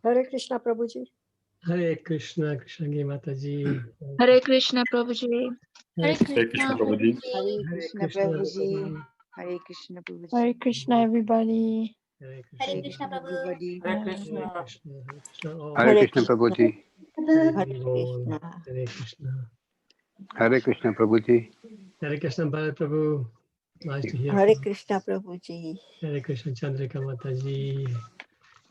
Hare Krishna Prabhuji. Hare Krishna, Krishna Gi Mataji. Hare Krishna Prabhuji. Hare Krishna Prabhuji. Hare Krishna Prabhuji. Hare Krishna Prabhuji. Hare Krishna, everybody. Hare Hare Krishna, Krishna Prabhu. Everybody. Hare Hare Krishna. Krishna, Hare Krishna, all. Hare Krishna Prabhuji. Hare All. Krishna. Hare Krishna. Hare Krishna Prabhuji. Hare Krishna, Bharat Prabhu. Nice to hear Hare from you. Krishna Prabhuji. Hare Krishna, Chandrika Mataji.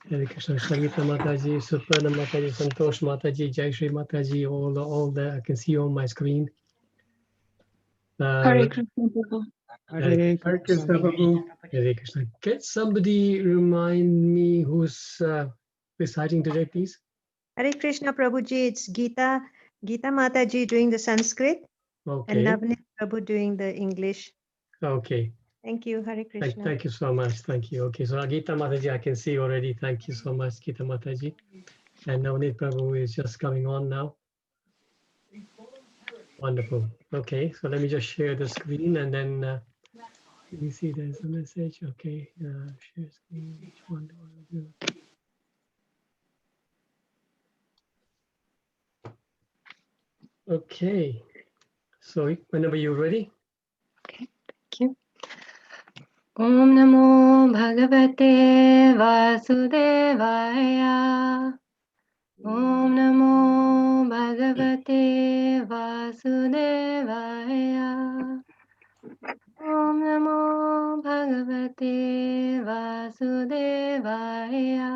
Hare Krishna, Shamita Mataji, Suparna Mataji, Santosh Mataji, Jai Shri Mataji, all that I can see on my screen. Hare Krishna Prabhu. Hare Krishna Prabhu. Hare Krishna. Can somebody remind me who's reciting today, please? Hare Krishna Prabhuji, it's Gita Mataji doing the Sanskrit and Okay. Navneet Prabhu doing the English. Okay. Thank you, Hare Krishna. Thank you so much. Thank you. Okay, so Gita Mataji, I can see already. Thank you so much, Gita Mataji. And Navneet Prabhu is just coming on now. Wonderful. Okay, so let me just share the screen and then you see there's a message. Okay, share screen. Which one do I do? Okay, so whenever you're ready. Okay, thank you. Om Namo Bhagavate Vasudevaya. Om Namo Bhagavate Vasudevaya. Om Namo Bhagavate Vasudevaya.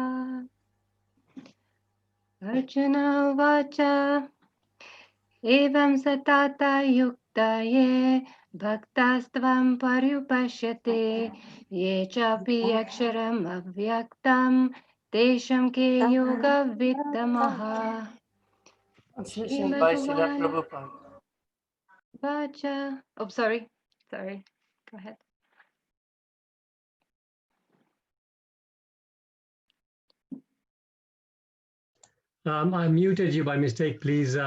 Arjuna Vacha Evam Satata Yuktaye Bhaktastvam Paryupashyate Ye Chapi Aksharam Avyaktam Tesham Ke Yoga Vittamaha. Translation by Srila Prabhupada. Vacha. Oh, sorry. Go ahead. I muted you by mistake, please.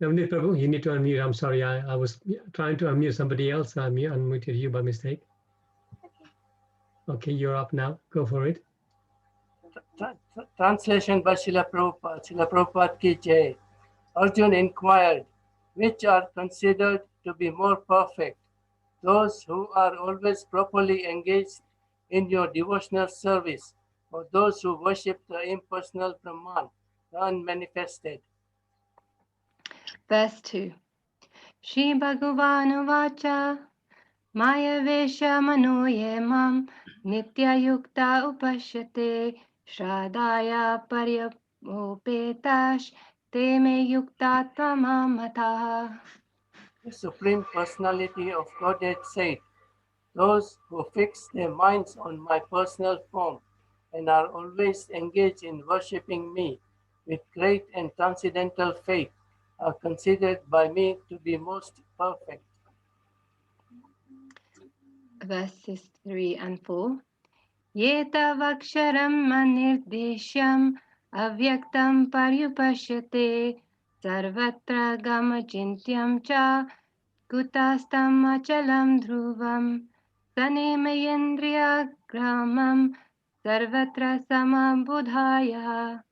Navneet Prabhu, you need to unmute. I'm sorry, I was trying to unmute somebody else. I unmuted you by mistake. Okay, you're up now. Go for it. Translation by Srila Prabhupada. Srila Prabhupada ki jai. Arjun inquired, which are considered to be more perfect? Those who are always properly engaged in your devotional service, or those who worship the impersonal Brahman, the unmanifested? Verse 2. Shri Bhagavan Vacha Maya Vesha Manoye Mam Nitya Yukta Upashyate Shradaya Paryapopetash Te Me Yukta Tvamamataha. The Supreme Personality of Godhead said, those who fix their minds on my personal form and are always engaged in worshipping me with great and transcendental faith are considered by me to be most perfect. Verses 3 and 4. Yeta Vaksharam Manirdeshyam Avyaktam Paryupashyate Sarvatra Gamachintyam Cha Kutastam Achalam Dhruvam Sanemayendriya Gramam Sarvatra Samabudhaya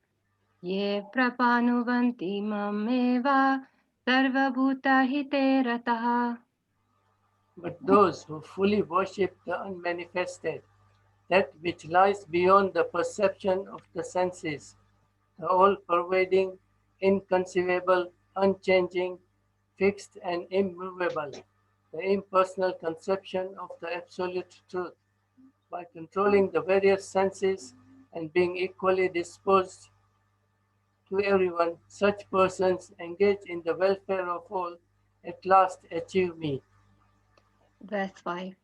Ye Prapanuvanti Mameva Sarvabhuta Hite Rataha. But those who fully worship the unmanifested, that which lies beyond the perception of the senses, the all-pervading, inconceivable, unchanging, fixed and immovable, the impersonal conception of the absolute truth, by controlling the various senses and being equally disposed to everyone, such persons engaged in the welfare of all at last achieve me. Verse 5.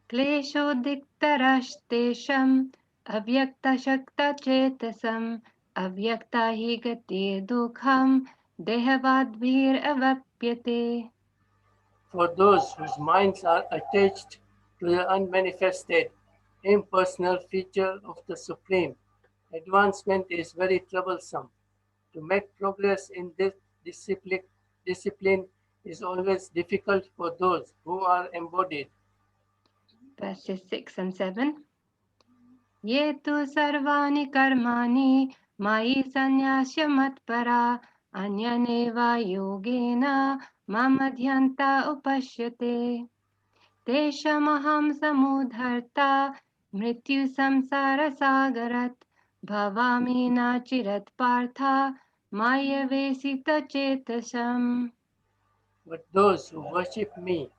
Kleshodiktarashtesham avyakta shakta chetasam avyakta hi gati dukham dehavadbhir avapyate. For those whose minds are attached to the unmanifested, impersonal feature of the Supreme, advancement is very troublesome. To make progress in this discipline is always difficult for those who are embodied. Verses 6 and 7. ये तु सर्वाणि कर्माणि मयि सन्न्यास्य मत्परा अन्यनेवा योगेन मम ध्यन्ता उपश्यते तेषामहं समुद्धर्ता मृत्यु संसारसागरात् भवामि न चिरत् Partha मायवेशितचेतसम्. But those who worship me,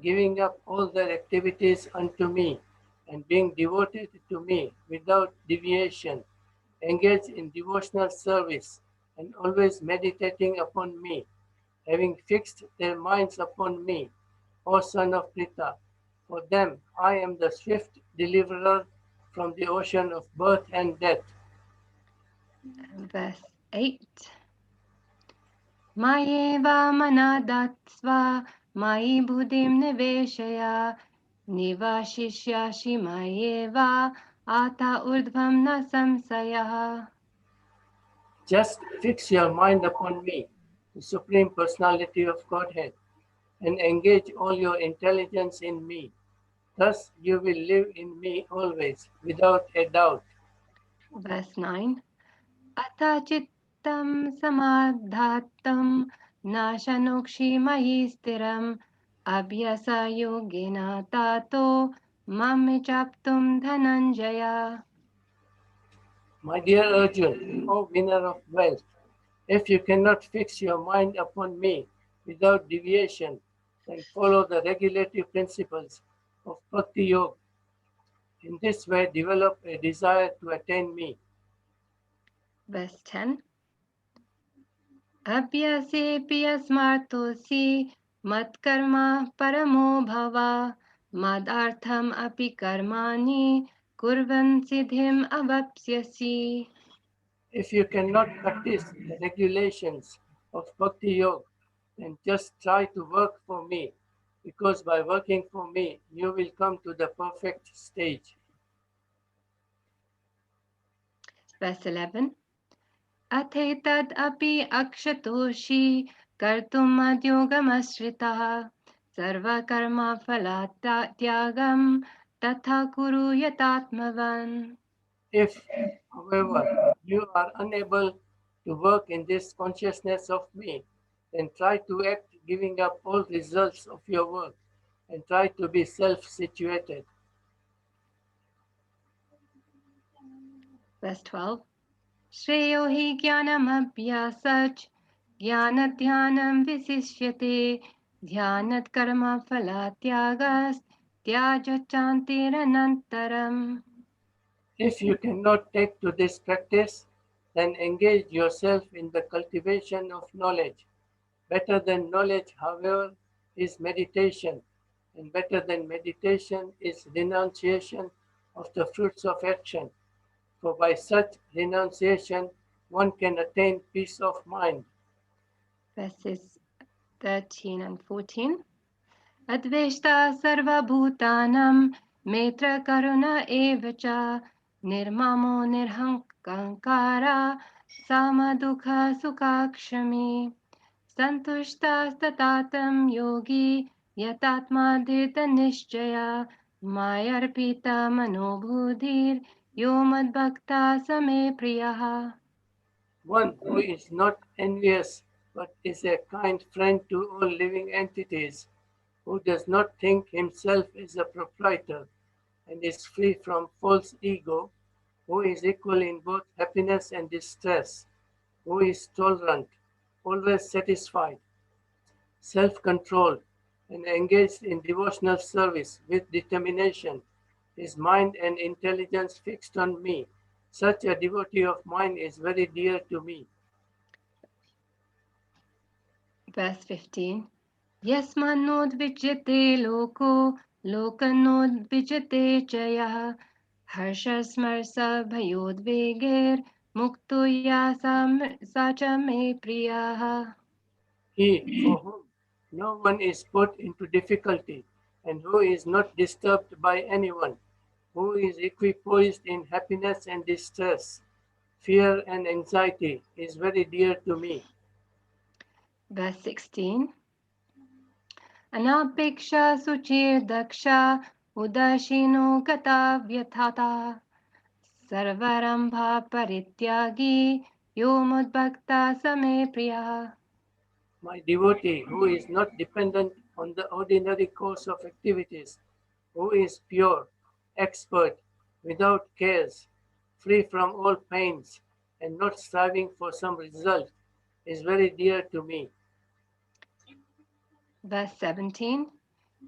giving up all their activities unto me, and being devoted to me without deviation, engage in devotional service, and always meditating upon me, having fixed their minds upon me, O son of Pritha, for them I am the swift deliverer from the ocean of birth and death. Verse 8. Mayeva manadatsva mayi buddhim niveshaya nivashishyashi mayeva ata urdhvam na samsayah. Just fix your mind upon me, the Supreme Personality of Godhead, and engage all your intelligence in me. Thus you will live in me always, without a doubt. Verse 9. Atha chittam samadhattam nashanokshi mahi stiram abhyasa yogena tato mame chaptum dhananjaya. My dear Arjun, O winner of wealth, if you cannot fix your mind upon me without deviation, then follow the regulative principles of Bhakti Yoga. In this way, develop a desire to attain me. Verse 10. Abhyasepi asmartosi matkarma paramo bhava madartham api karmani kurvan siddhim avapsyasi. If you cannot practice the regulations of Bhakti Yoga, then just try to work for me, because by working for me, you will come to the perfect stage. Verse 11. Athetad api akshatoshi kartum adyogamasritah sarva karma phalatyagam tatha kuru yatatmavan. If, however, you are unable to work in this consciousness of me, then try to act giving up all results of your work and try to be self-situated. Verse 12. Shreyo hi jnanam abhyasach jnanadhyanam visishyate dhyanat karma phalatyagas tyajachantiranantaram. If you cannot take to this practice, then engage yourself in the cultivation of knowledge. Better than knowledge, however, is meditation, and better than meditation is renunciation of the fruits of action. For by such renunciation, one can attain peace of mind. Verses 13 and 14. Adveshta sarva bhutanam metra karuna evacha nirmamo nirhankankara samadukha sukakshami santushta statatam yogi yatatma dhita nishchaya mayarpita manobhudhir yomad bhakta same priyaha. One who is not envious but is a kind friend to all living entities, who does not think himself as a proprietor and is free from false ego, who is equal in both happiness and distress, who is tolerant, always satisfied, self-controlled, and engaged in devotional service with determination, his mind and intelligence fixed on me. Such a devotee of mine is very dear to me. Verse 15. Yasmanod vijyate loko lokanod vijyate chaya harsha smarsa bhayod veger mukto sacha me priyaha. He for whom no one is put into difficulty and who is not disturbed by anyone, who is equipoised in happiness and distress, fear and anxiety, is very dear to me. Verse 16. Anapeksha suchir daksha udashino gata vyathata Sarvarambha Parityagi Yomudbhakta Same Priya. My devotee who is not dependent on the ordinary course of activities, who is pure, expert, without cares, free from all pains, and not striving for some result, is very dear to me. Verse 17.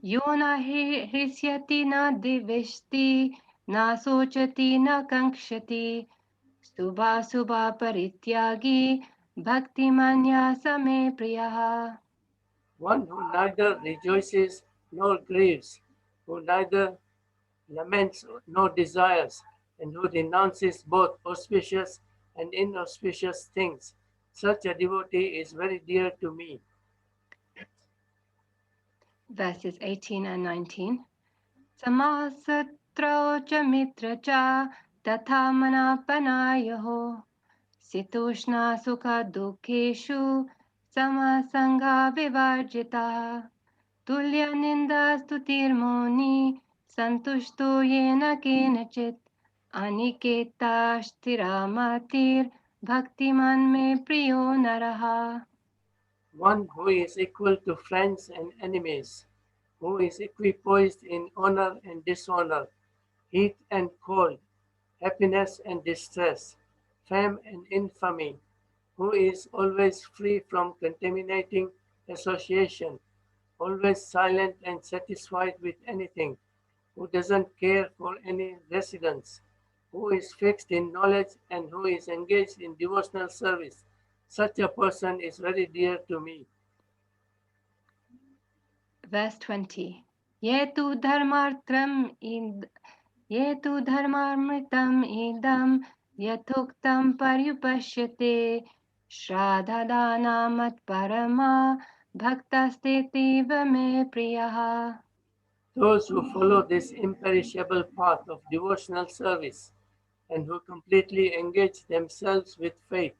Yona hrisyati na divishti na sochati na kankshati subha subha parityagi bhakti manya same priyaha. One who neither rejoices nor grieves, who neither laments nor desires, and who renounces both auspicious and inauspicious things. Such a devotee is very dear to me. Verses 18 and 19. Samasatrau cha mitra cha tatha manapanayaho sitoshna sukha dukkeshu samasanga vivarjita tulya ninda stutirmoni santushto yena kenachit aniketa shtiramatir bhaktiman me priyo naraha. One who is equal to friends and enemies, who is equipoised in honor and dishonor, heat and cold, happiness and distress, fame and infamy, who is always free from contaminating association, always silent and satisfied with anything, who doesn't care for any residence, who is fixed in knowledge and who is engaged in devotional service. Such a person is very dear to me. Verse 20. Yetu dharmartram dharmarmritam idam yathuktam paryupashyate shradhadanamat parama bhaktastetiva me priyaha. Those who follow this imperishable path of devotional service and who completely engage themselves with faith,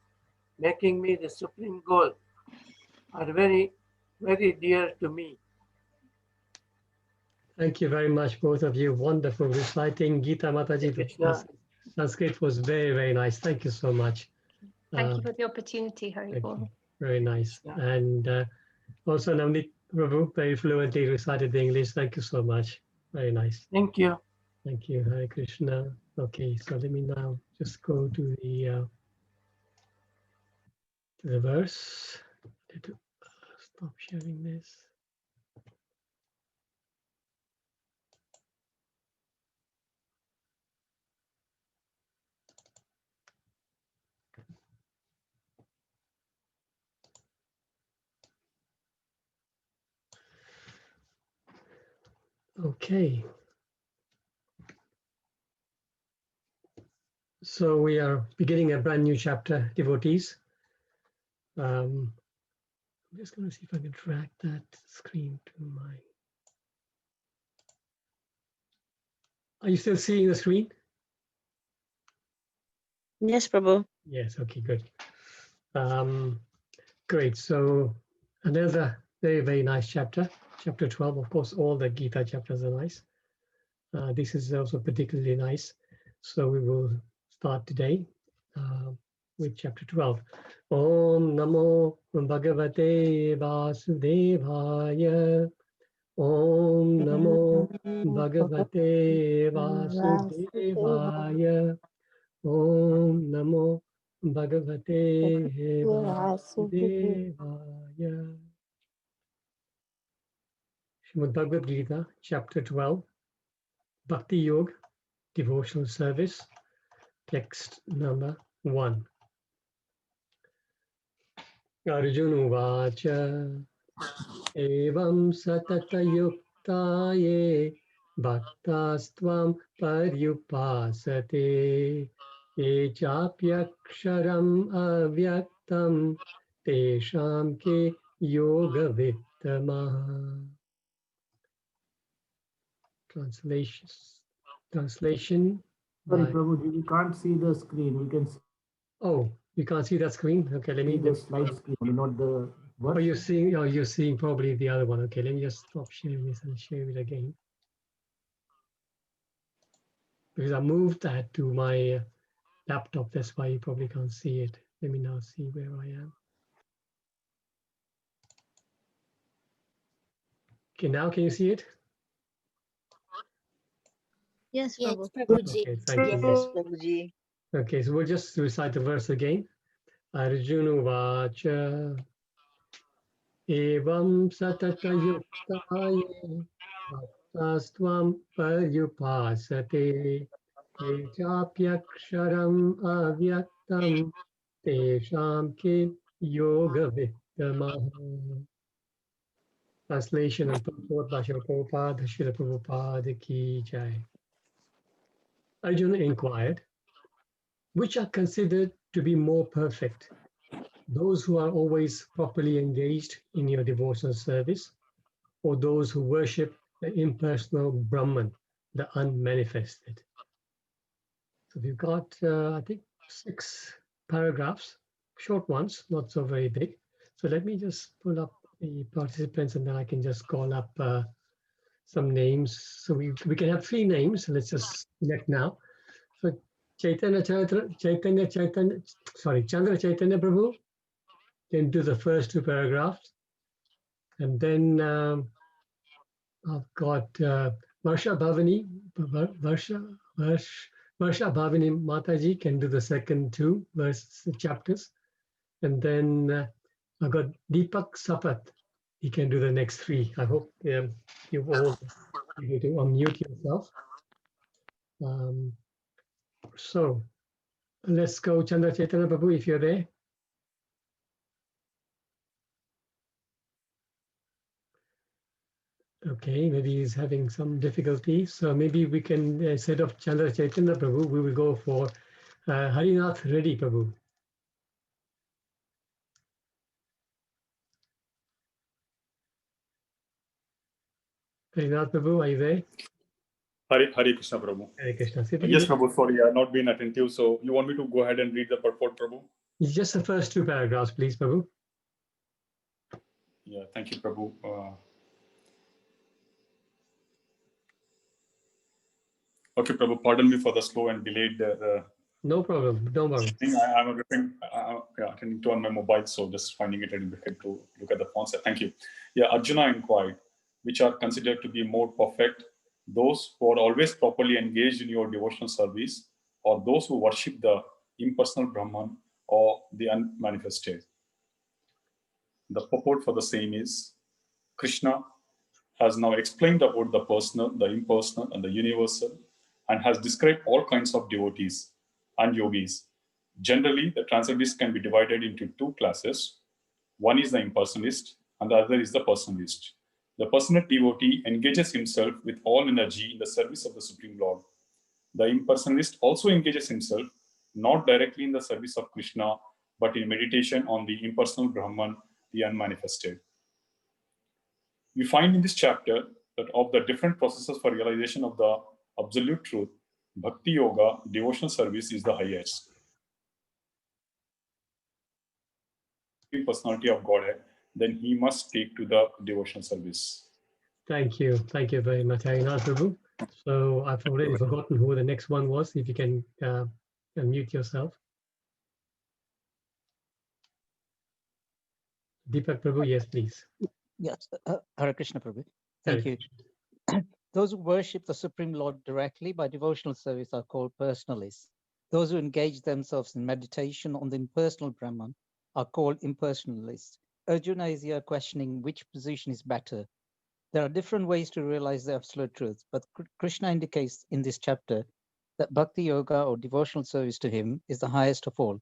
making me the supreme goal, are very, very dear to me. Thank you very much, both of you. Wonderful reciting. Gita Mataji, Krishna. Sanskrit was very, very nice. Thank you so much. Thank you for the opportunity, Thank Haribol. you. Very nice. Yeah. And also Navneet Prabhu, very fluently recited the English. Thank you so much. Very nice. Thank you. Thank you, Hare Krishna. Okay, so let me now just go to the verse. Need to stop sharing this. Okay. So we are beginning a brand new chapter, devotees. I'm just going to see if I can drag that screen to my. Are you still seeing the screen? Yes, Prabhu. Yes. Okay. Good. Great. So another very, very nice chapter, chapter 12. Of course, all the Gita chapters are nice. This is also particularly nice. So we will start today with chapter 12. Om Namo Bhagavate Vasudevaya. Om Namo Bhagavate Vasudevaya. Om Namo Bhagavate Vasudevaya. Srimad Bhagavad Gita, chapter 12, Bhakti Yoga, devotional service, text number 1. Arjuna Vacha Evam Satata Yuktaye Bhaktastvam Paryupasate Ye Chapyaksharam Avyaktam Tesham Ke Yoga Vittamaha. Translation. Sorry, by- Prabhuji, we can't see the screen. We can see Oh, you can't see that screen? Okay, let me the just. slide screen, not the Oh, verse. you're seeing probably the other one. Okay, let me just stop sharing this and share it again. Because I moved that to my laptop. That's why you probably can't see it. Let me now see where I am. Okay, now can you see it? Yes, Prabhu. Okay, thank you. Yes, Prabhuji. Okay, so we'll just recite the verse again. Arjuna Vacha Evam Satata Yuktaye Bhaktastvam Paryupasate Echapyaksharam Avyaktam Tesham Ke Yoga Vittamaha. Translation and purport by Srila Prabhupada, Srila Prabhupada Ki Jai. Arjuna inquired, which are considered to be more perfect? Those who are always properly engaged in your devotional service, or those who worship the impersonal Brahman, the unmanifested? So we've got, I think, 6 paragraphs, short ones, not so very big. So let me just pull up the participants and then I can just call up some names. So we can have 3 names. Let's just select now. So Chandra Chaitanya Prabhu can do the first 2 paragraphs. And then I've got Varsha Bhavani Mataji can do the second 2 chapters. And then I've got Deepak Sapat. He can do the next 3. I hope you've all able to unmute yourself. So let's go, Chandra Chaitanya Prabhu, if you're there. Okay, maybe he's having some difficulty. So maybe we can, instead of Chandra Chaitanya Prabhu, we will go for Harinath Reddy Prabhu. Harinath Prabhu, are you there? Hare Krishna, Prabhu. Hare Krishna. Yes, Prabhu, sorry, I have not been attentive. So you want me to go ahead and read the purport, Prabhu? It's just the first 2 paragraphs, please, Prabhu. Yeah, thank you, Prabhu. Okay, Prabhu, pardon me for the slow and delayed. No problem, don't worry. I'm attending to on my mobile, so just finding it a little bit to look at the fonts. Thank you. Yeah, Arjuna inquired, which are considered to be more perfect, those who are always properly engaged in your devotional service, or those who worship the impersonal Brahman or the unmanifested? The purport for the same is, Krishna has now explained about the personal, the impersonal, and the universal, and has described all kinds of devotees and yogis. Generally, the transcendentalists can be divided into 2 classes. One is the impersonalist, and the other is the personalist. The personal devotee engages himself with all energy in the service of the Supreme Lord. The impersonalist also engages himself not directly in the service of Krishna, but in meditation on the impersonal Brahman, the unmanifested. We find in this chapter that of the different processes for realization of the absolute truth, Bhakti Yoga, devotional service, is the highest. Personality of Godhead, then he must take to the devotional service. Thank you very much, Harinath Prabhu. So I've already forgotten who the next one was. If you can unmute yourself. Deepak Prabhu, yes, please. Yes, Hare Krishna Prabhu. Thank Hare you. Those who worship the Supreme Lord directly by devotional service are called personalists. Those who engage themselves in meditation on the impersonal Brahman are called impersonalists. Arjuna is here questioning which position is better. There are different ways to realize the absolute truth, but Krishna indicates in this chapter that Bhakti Yoga or devotional service to him is the highest of all.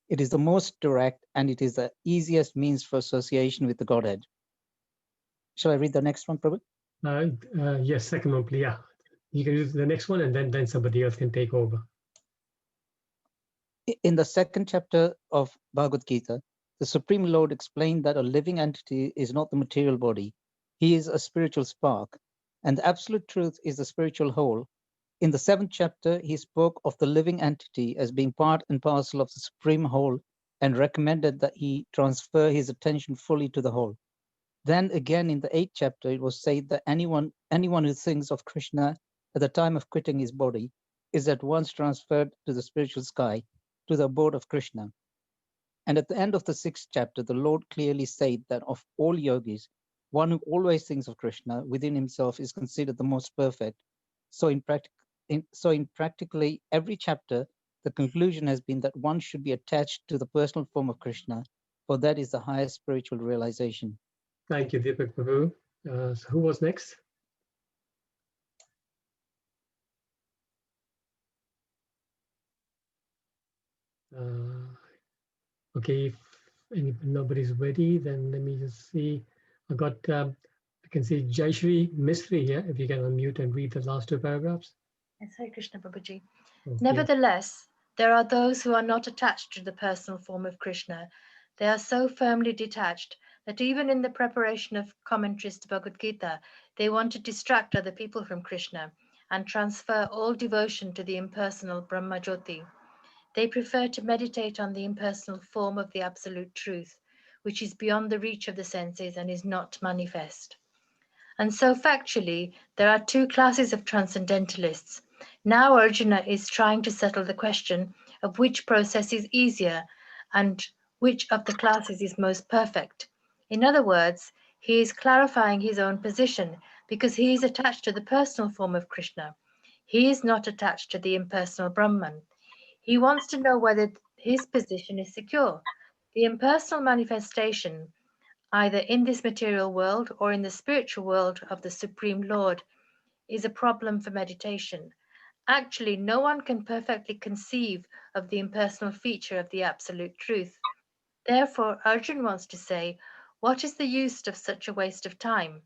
It is the most direct and it is the easiest means for association with the Godhead. Shall I read the next one, Prabhu? Yes, second one, please. Yeah, you can do the next one, and then somebody else can take over. In the second chapter of Bhagavad Gita, the Supreme Lord explained that a living entity is not the material body. He is a spiritual spark, and the absolute truth is the spiritual whole. In the 7th chapter, he spoke of the living entity as being part and parcel of the supreme whole and recommended that he transfer his attention fully to the whole. Then again, in the 8th chapter, it was said that anyone who thinks of Krishna at the time of quitting his body is at once transferred to the spiritual sky, to the abode of Krishna. And at the end of the 6th chapter, the Lord clearly said that of all yogis, one who always thinks of Krishna within himself is considered the most perfect. So in practically every chapter, the conclusion has been that one should be attached to the personal form of Krishna, for that is the highest spiritual realization. Thank you, Deepak Prabhu. So who was next? Okay, if nobody's ready, then let me just see. I can see Jayashri Mistry here. If you can unmute and read the last 2 paragraphs. Yes, Hare Krishna Prabhuji. Okay. Nevertheless, there are those who are not attached to the personal form of Krishna. They are so firmly detached that even in the preparation of commentaries to Bhagavad Gita, they want to distract other people from Krishna and transfer all devotion to the impersonal Brahma Jyoti. They prefer to meditate on the impersonal form of the absolute truth, which is beyond the reach of the senses and is not manifest. And so factually, there are 2 classes of transcendentalists. Now Arjuna is trying to settle the question of which process is easier and which of the classes is most perfect. In other words, he is clarifying his own position because he is attached to the personal form of Krishna. He is not attached to the impersonal Brahman. He wants to know whether his position is secure. The impersonal manifestation, either in this material world or in the spiritual world of the Supreme Lord, is a problem for meditation. Actually, no one can perfectly conceive of the impersonal feature of the absolute truth. Therefore, Arjuna wants to say, what is the use of such a waste of time?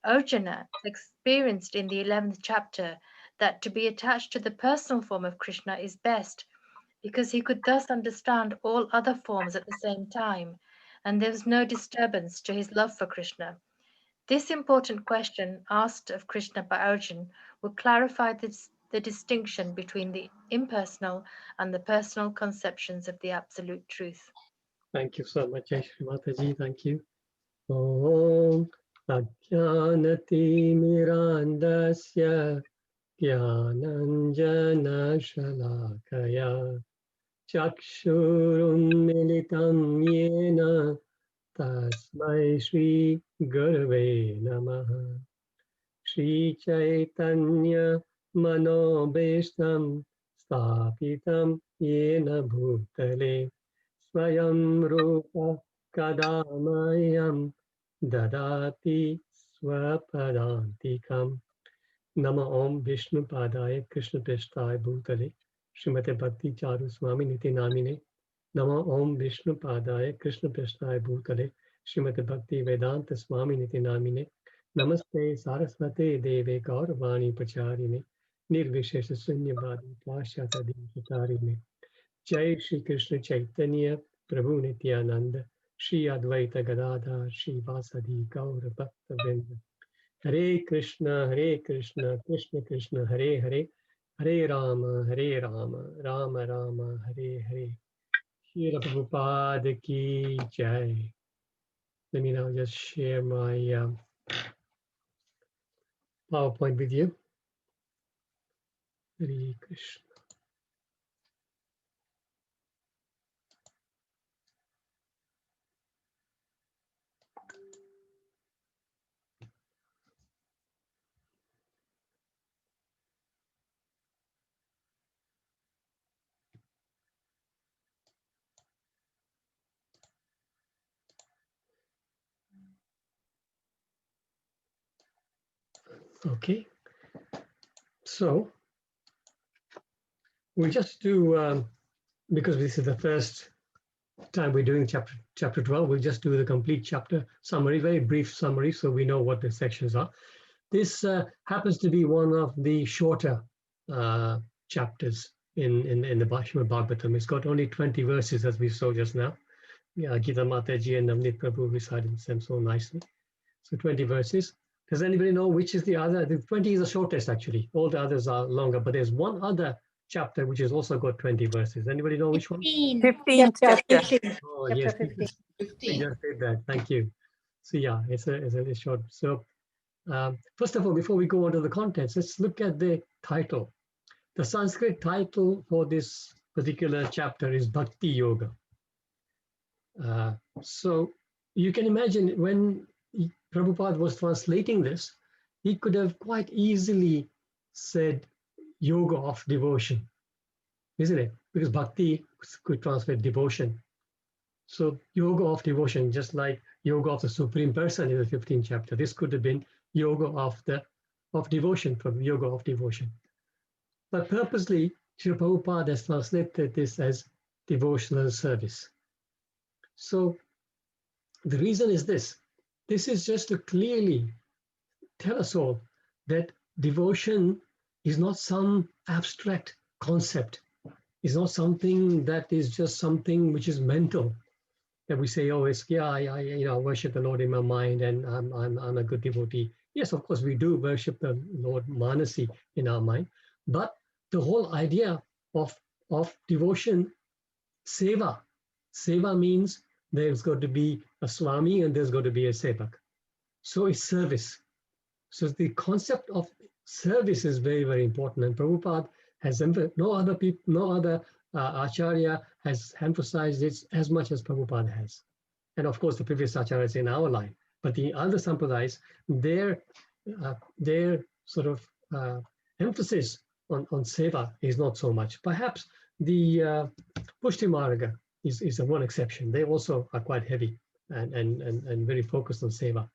Arjuna experienced in the 11th chapter that to be attached to the personal form of Krishna is best, because he could thus understand all other forms at the same time, and there was no disturbance to his love for Krishna. This important question asked of Krishna by Arjuna would clarify the distinction between the impersonal and the personal conceptions of the absolute truth. Thank you so much, Jayashri Mataji. Thank you. Om Ajnanati Mirandasya Jnananjana Shalakaya Chakshurunmilitam Yena Tasmai Shri Gurave Namaha Shri Chaitanya Manobeshtam Stapitam Yena Bhutale Swayam Rupa Kadamayam Dadati Swapadantikam Nama Om Vishnu Padaya Krishna Prishthaya Bhutale Srimate Bhakti Charu Swami Niti Namine Nama Om Vishnu Padaya Krishna Prishthaya Bhutale Srimate Bhakti Vedanta Swami Niti Namine Namaste Saraswate Deve Gauravani Pacharine Nirvishesha Sunyavadi Pashata Dikacharine Jai Shri Krishna Chaitanya Prabhu Nityananda Shri Advaita Gadadhar Shri Vasadi Gaura Bhakta Vrinda Hare Krishna Krishna Krishna Hare Hare Hare Rama Rama Rama Hare Hare Shri Prabhupada Ki Jai. Let me now just share my PowerPoint with you. Hare Krishna. Okay, so we'll just do, because this is the first time we're doing chapter 12, we'll just do the complete chapter summary, very brief summary, so we know what the sections are. This happens to be one of the shorter chapters in the Srimad Bhagavatam. It's got only 20 verses, as we saw just now. Yeah, Gita Mataji and Navneet Prabhu recited them so nicely. So 20 verses. Does anybody know which is the other? The 20 is the shortest, actually. All the others are longer, but there's one other chapter which has also got 20 verses. Anybody know which one? 15th chapter. 15. Oh, Chapter yes, 15. I just did that. Thank you. So yeah, it's a short. So first of all, before we go on to the contents, let's look at the title. The Sanskrit title for this particular chapter is Bhakti Yoga. So you can imagine when Prabhupada was translating this, he could have quite easily said yoga of devotion, isn't it? Because bhakti could translate devotion. So yoga of devotion, just like yoga of the Supreme Person in the 15th chapter, this could have been yoga of devotion, from yoga of devotion. But purposely, Srila Prabhupada has translated this as devotional service. So the reason is this. This is just to clearly tell us all that devotion is not some abstract concept. It's not something that is just something which is mental, that we say, oh, it's, yeah, I worship the Lord in my mind and I'm a good devotee. Yes, of course, we do worship the Lord Manasi in our mind, but the whole idea of devotion, seva means there's got to be a Swami and there's got to be a Sevak. So it's service. So the concept of service is very, very important. And Prabhupada has, no other Acharya has emphasized it as much as Prabhupada has. And of course, the previous Acharyas in our line. But the other Sampradayas, their sort of emphasis on seva is not so much. Perhaps the Pushti Marga is a one exception. They also are quite heavy and very focused on seva.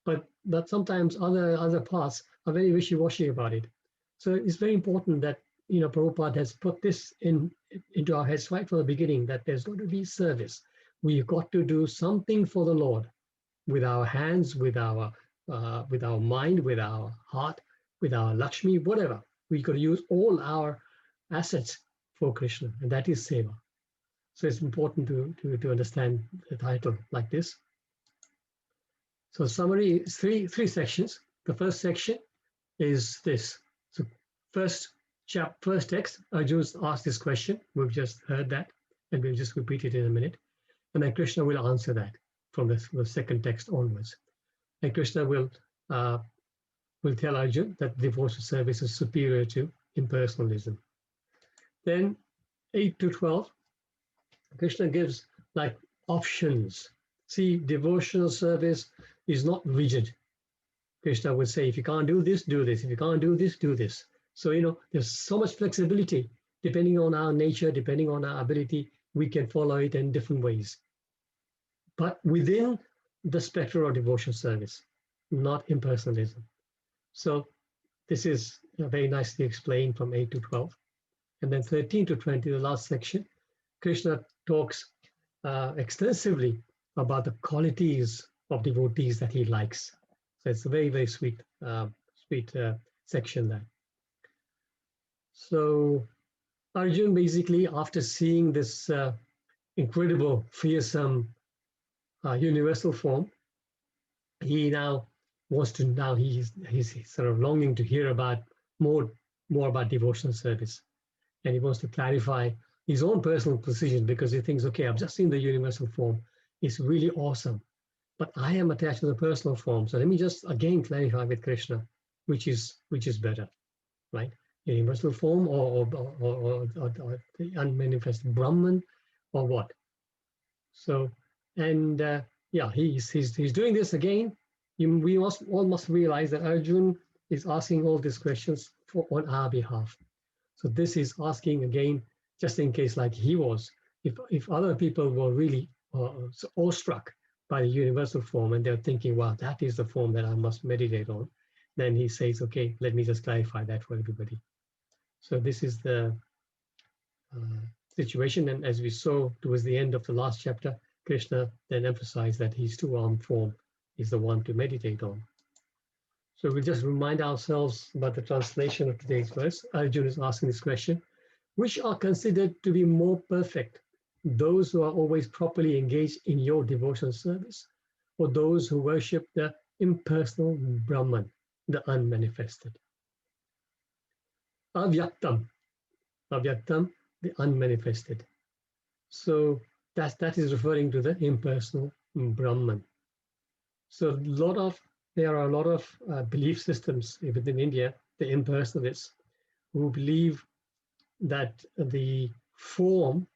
But sometimes other paths are very wishy-washy about it. So it's very important that Prabhupada has put this into our heads right from the beginning, that there's got to be service. We've got to do something for the Lord with our hands, with our mind, with our heart, with our Lakshmi, whatever. We've got to use all our assets for Krishna, and that is seva. So it's important to understand the title like this. So summary is three sections. The first section is this. So first text, Arjun's asked this question. We've just heard that, and we'll just repeat it in a minute. And then Krishna will answer that from the second text onwards. And Krishna will tell Arjun that devotional service is superior to impersonalism. Then 8 to 12, Krishna gives like options. See, devotional service is not rigid. Krishna would say, if you can't do this, do this. If you can't do this, do this. So, there's so much flexibility. Depending on our nature, depending on our ability, we can follow it in different ways. But within the spectrum of devotional service, not impersonalism. So this is very nicely explained from 8 to 12. And then 13 to 20, the last section, Krishna talks extensively about the qualities of devotees that he likes. So it's a very, very sweet section there. So Arjun basically, after seeing this incredible, fearsome, universal form, he now wants to, he's sort of longing to hear about more about devotional service. And he wants to clarify his own personal position, because he thinks, okay, I've just seen the universal form. It's really awesome. But I am attached to the personal form. So let me just again clarify with Krishna, which is better, right? The universal form or the unmanifest Brahman, or what? So, and yeah, he's doing this again. We all must realize that Arjun is asking all these questions on our behalf. So this is asking again, just in case, like he was, if other people were really awestruck by the universal form and they're thinking, wow, that is the form that I must meditate on, then he says, okay, let me just clarify that for everybody. So this is the situation. And as we saw towards the end of the last chapter, Krishna then emphasized that his two-armed form is the one to meditate on. So we'll just remind ourselves about the translation of today's verse. Arjuna is asking this question: which are considered to be more perfect, those who are always properly engaged in your devotional service, or those who worship the impersonal Brahman, the unmanifested? Avyaktam, the unmanifested. So that is referring to the impersonal Brahman. So there are a lot of belief systems within India, the impersonalists, who believe that the form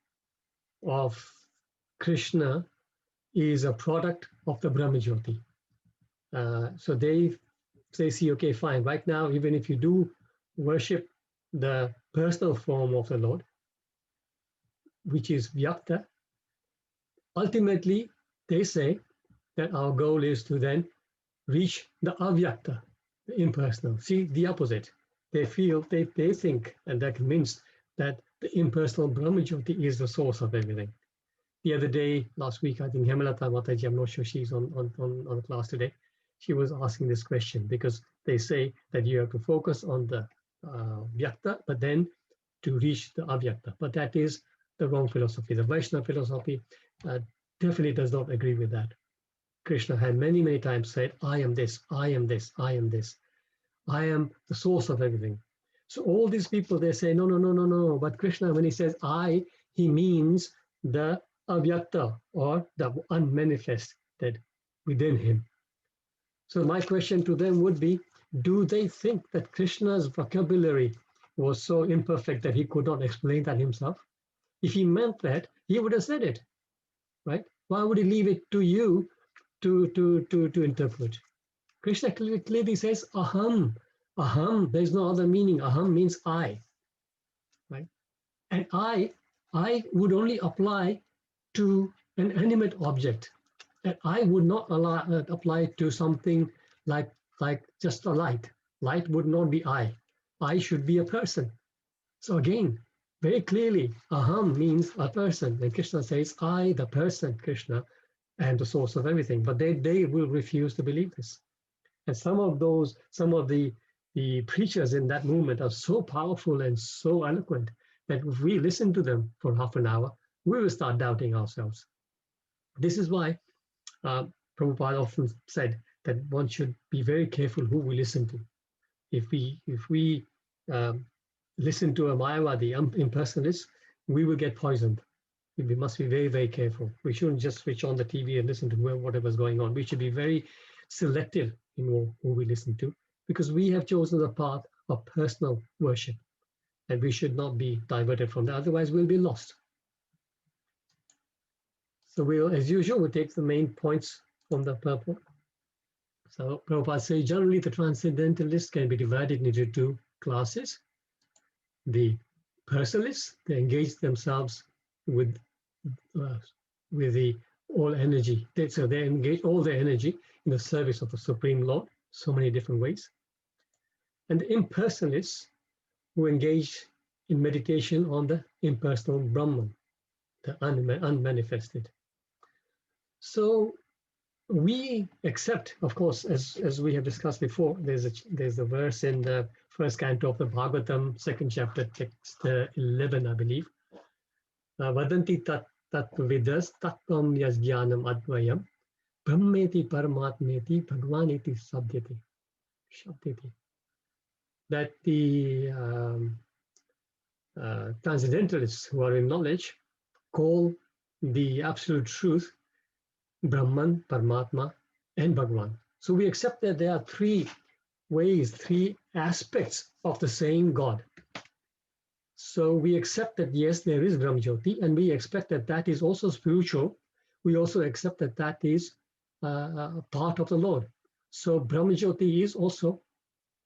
of Krishna is a product of the Brahma Jyoti. So they see, okay, fine, right now, even if you do worship the personal form of the Lord, which is Vyakta, ultimately they say that our goal is to then reach the Avyakta, the impersonal. See, the opposite. They feel, they think, and they're convinced that the impersonal Brahma Jyoti is the source of everything. The other day, last week, I think Hemalata Mataji, I'm not sure she's on the class today, she was asking this question because they say that you have to focus on the Vyakta, but then to reach the Avyakta. But that is the wrong philosophy. The Vaishnava philosophy definitely does not agree with that. Krishna had many, many times said, I am this, I am this, I am this. I am the source of everything. So all these people, they say, no, no, no, no, no. But Krishna, when he says I, he means the Avyakta or the unmanifested within him. So my question to them would be, do they think that Krishna's vocabulary was so imperfect that he could not explain that himself? If he meant that, he would have said it, right? Why would he leave it to you to interpret? Krishna clearly says, aham. Aham, there's no other meaning. Aham means I, right? And I would only apply to an animate object. And I would not apply to something like just a light. Light would not be I. I should be a person. So again, very clearly, aham means a person. And Krishna says, I, the person, Krishna, and the source of everything. But they will refuse to believe this. And some of the preachers in that movement are so powerful and so eloquent that if we listen to them for half an hour, we will start doubting ourselves. This is why Prabhupada often said that one should be very careful who we listen to. If we listen to a Mayavadi impersonalist, we will get poisoned. We must be very, very careful. We shouldn't just switch on the TV and listen to whatever's going on. We should be very selective in who we listen to, because we have chosen the path of personal worship, and we should not be diverted from that. Otherwise, we'll be lost. So we'll, as usual, we'll take the main points from the purport. So Prabhupada says, generally, the transcendentalists can be divided into two classes. The personalists, they engage themselves with the all energy. So they engage all their energy in the service of the Supreme Lord, so many different ways. And the impersonalists who engage in meditation on the impersonal Brahman, the unmanifested. So we accept, of course, as we have discussed before, there's a verse in the first canto of the Bhagavatam, second chapter, text 11, I believe. Vadanti tat vidas tattvam yasgyanam advayam brahmeti paramatmeti bhagwaniti sabdyati. That the transcendentalists who are in knowledge call the absolute truth Brahman, Paramatma, and Bhagwan. So we accept that there are three ways, three aspects of the same God. So we accept that, yes, there is Brahma Jyoti, and we expect that that is also spiritual. We also accept that that is a part of the Lord. So Brahma Jyoti is also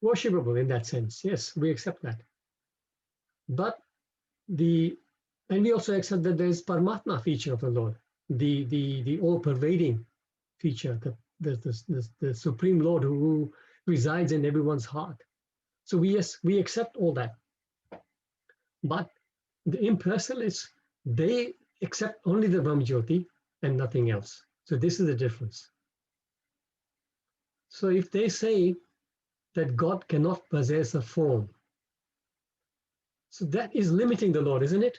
worshipable in that sense. Yes, we accept that. But and we also accept that there is Paramatma feature of the Lord, the all-pervading feature, the Supreme Lord who resides in everyone's heart. So yes, we accept all that. But the impersonalists, they accept only the Brahma Jyoti and nothing else. So this is the difference. So if they say that God cannot possess a form, so that is limiting the Lord, isn't it?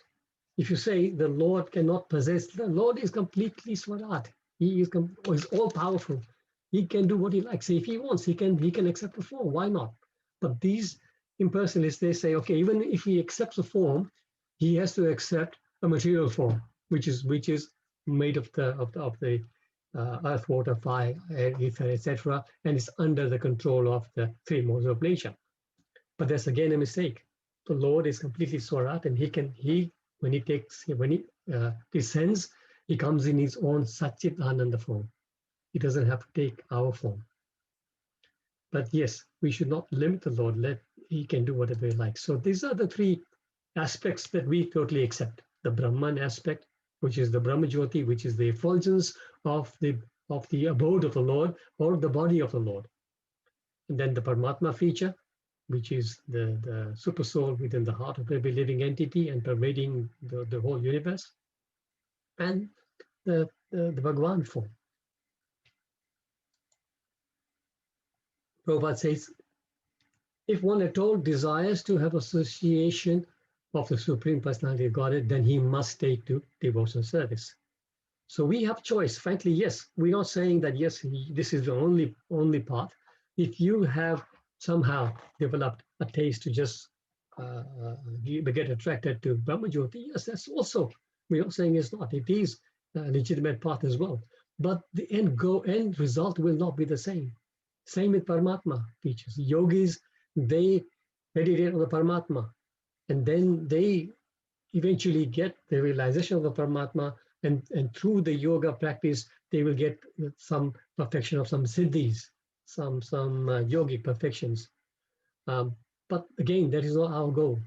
If you say the Lord cannot possess, the Lord is completely Swarat. He is all powerful. He can do what he likes. If he wants, he can accept a form. Why not? But these impersonalists, they say, okay, even if he accepts a form, he has to accept a material form, which is made of the earth, water, fire, air, ether, etc., and it's under the control of the three modes of nature. But that's again a mistake. the Lord is completely Swarat, and when he descends, he comes in his own Satchit Ananda form. He doesn't have to take our form. But yes, we should not limit the Lord. He can do whatever he likes. So these are the three aspects that we totally accept. The Brahman aspect, which is the Brahmajyoti, which is the effulgence of the abode of the Lord or the body of the Lord. And then the Paramatma feature, which is the super soul within the heart of every living entity and pervading the whole universe. And the Bhagavan form. Prabhupada says, if one at all desires to have association of the Supreme Personality of Godhead, then he must take to devotional service. So we have choice. Frankly, yes, we're not saying that, yes, this is the only path. If you have somehow developed a taste to just get attracted to Brahmajyoti, yes, that's also, we're not saying it's not. It is a legitimate path as well. But the end result will not be the same. Same with Paramatma features. Yogis, they meditate on the Paramatma, and then they eventually get the realization of the Paramatma, and through the yoga practice, they will get some perfection of some siddhis, some yogic perfections. But again, that is not our goal.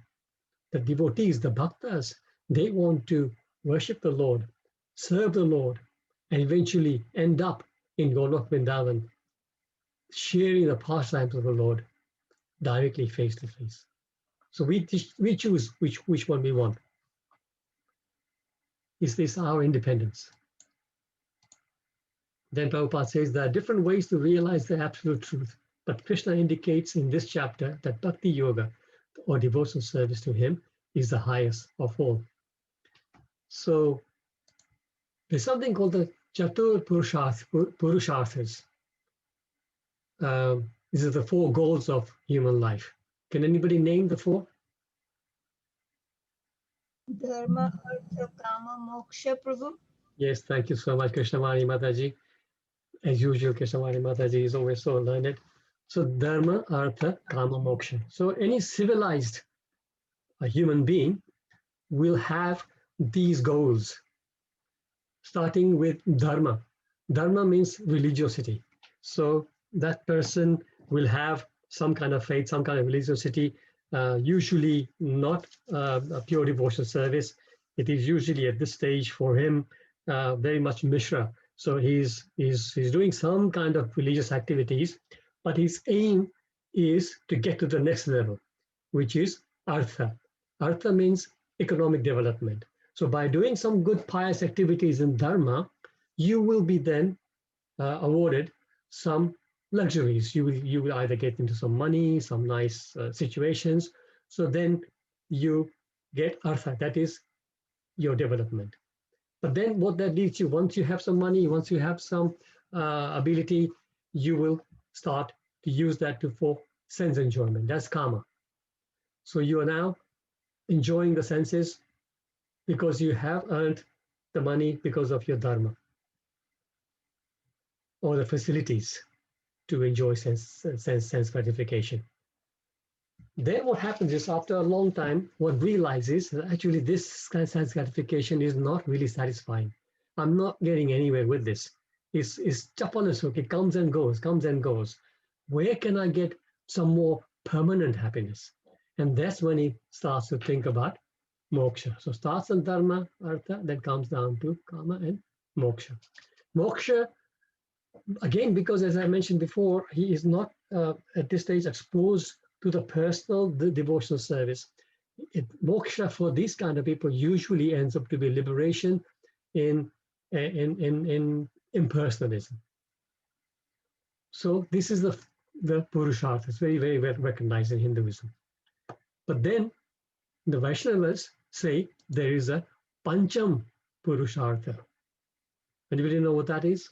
The devotees, the bhaktas, they want to worship the Lord, serve the Lord, and eventually end up in Golok Vrindavan, sharing the pastimes of the Lord directly face to face. So we choose which one we want. Is this our independence? Then Prabhupada says there are different ways to realize the absolute truth, but Krishna indicates in this chapter that Bhakti Yoga, or devotional service to him, is the highest of all. So there's something called the Chatur Purusharthas. These are the 4 goals of human life. Can anybody name the 4? Dharma, Artha, Kama, Moksha, Prabhu. Yes, thank you so much, Krishnamani Mataji. As usual, Krishnamani Mataji is always so learned. So Dharma, Artha, Kama, Moksha. So any civilized human being will have these goals, starting with Dharma. Dharma means religiosity. So that person will have some kind of faith, some kind of religiosity, usually not a pure devotional service. It is usually at this stage for him very much Mishra. So he's doing some kind of religious activities, but his aim is to get to the next level, which is Artha. Artha means economic development. So by doing some good pious activities in Dharma, you will be then awarded some luxuries. You will either get into some money, some nice situations. So then you get Artha, that is your development. But then what that leads you, once you have some money, once you have some ability, you will start to use that for sense enjoyment. That's Kama. So you are now enjoying the senses because you have earned the money because of your Dharma, or the facilities to enjoy sense gratification. Then what happens is, after a long time, one realizes that actually this kind of sense gratification is not really satisfying. I'm not getting anywhere with this. It's chapalasuk, it comes and goes. Where can I get some more permanent happiness? And that's when he starts to think about moksha. So starts on Dharma, Artha, then comes down to Kama and moksha. Moksha, again, because as I mentioned before, he is not at this stage exposed to the personal devotional service. Moksha for these kind of people usually ends up to be liberation in impersonalism. So this is the Purushartha. It's very, very well recognized in Hinduism. But then the Vaishnavas say there is a Pancham Purushartha. Anybody know what that is?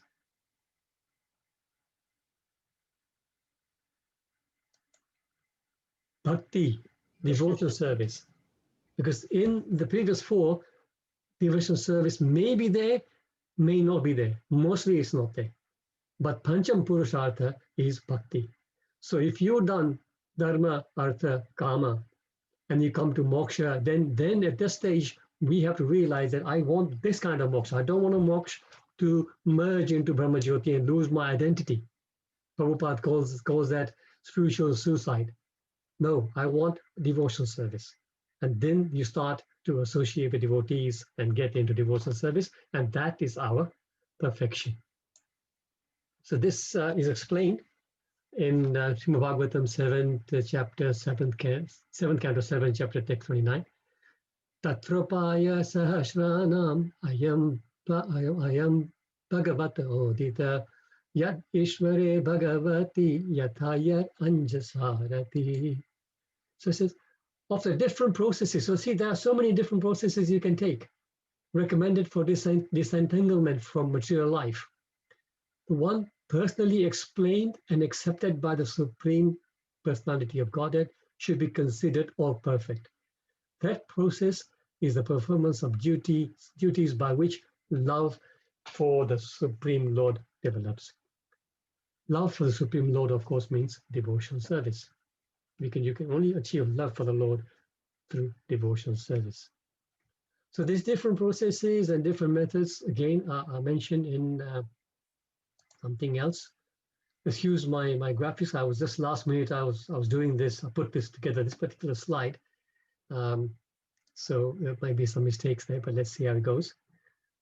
Bhakti, devotional service. Because in the previous 4, devotional service may be there, may not be there. Mostly it's not there. But Pancham Purushartha is Bhakti. So if you've done Dharma, Artha, Kama, and you come to moksha, then at this stage, we have to realize that I want this kind of moksha. I don't want a moksha to merge into Brahmajyoti and lose my identity. Prabhupada calls that spiritual suicide. No, I want devotional service. And then you start to associate with devotees and get into devotional service, and that is our perfection. So this is explained in Srimad Bhagavatam 7th canto 7, chapter text 29. Tatropaya sahasranam ayam bhagavata odita yat ishvare bhagavati yathayat anjasarati. So it says, of the different processes. So see, there are so many different processes you can take, recommended for disentanglement from material life. The one personally explained and accepted by the Supreme Personality of Godhead should be considered all perfect. That process is the performance of duties by which love for the Supreme Lord develops. Love for the Supreme Lord, of course, means devotional service. You can only achieve love for the Lord through devotional service. So these different processes and different methods, again, are mentioned in something else. Excuse my graphics. I was just last minute. I was doing this. I put this together, this particular slide. So there might be some mistakes there, but let's see how it goes.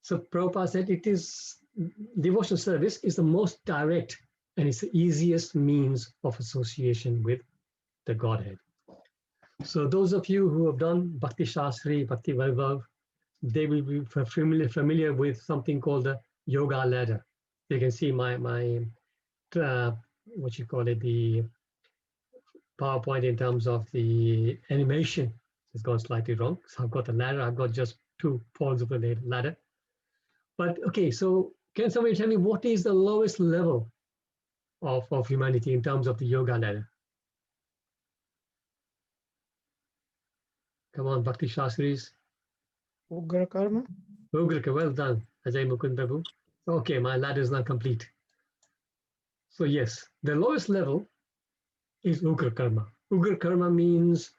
So Prabhupada said it is devotional service is the most direct and it's the easiest means of association with the Godhead. So those of you who have done Bhakti Shastri, Bhakti Vaibhav, they will be familiar with something called the yoga ladder. You can see my what you call it, the PowerPoint in terms of the animation has gone slightly wrong. So I've got the ladder. I've got just 2 poles of the ladder. But okay, so can somebody tell me what is the lowest level of humanity in terms of the yoga ladder? Come on, Bhakti Shastris. Ugra karma. Ugra, well done, Ajay Mukunda. Okay, my ladder is not complete. So yes, the lowest level is Ugra Karma. Ugra Karma means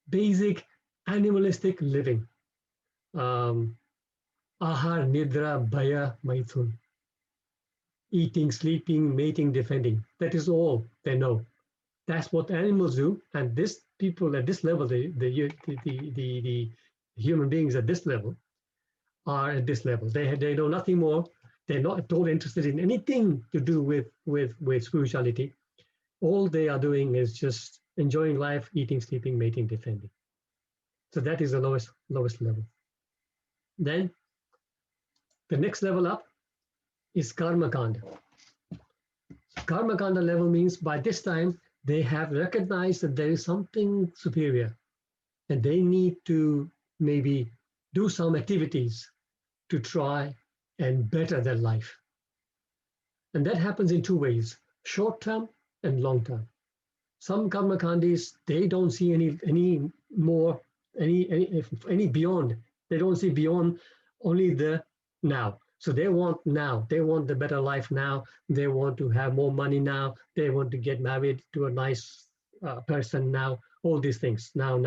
basic animalistic living. Ahar, Nidra, Bhaya, Maithun. Eating, sleeping, mating, defending. That is all they know. That's what animals do. And this people at this level, the human beings at this level are at this level. They know nothing more. They're not at all interested in anything to do with spirituality. All they are doing is just enjoying life, eating, sleeping, mating, defending. So that is the lowest level. Then the next level up is Karma Kanda. Karma Kanda level means by this time they have recognized that there is something superior and they need to maybe do some activities to try and better their life. And that happens in 2 ways, short term and long term. Some karma kandis, they don't see any beyond. They don't see beyond only the now. So they want now. They want the better life now. They want to have more money now. They want to get married to a nice person now. All these things now.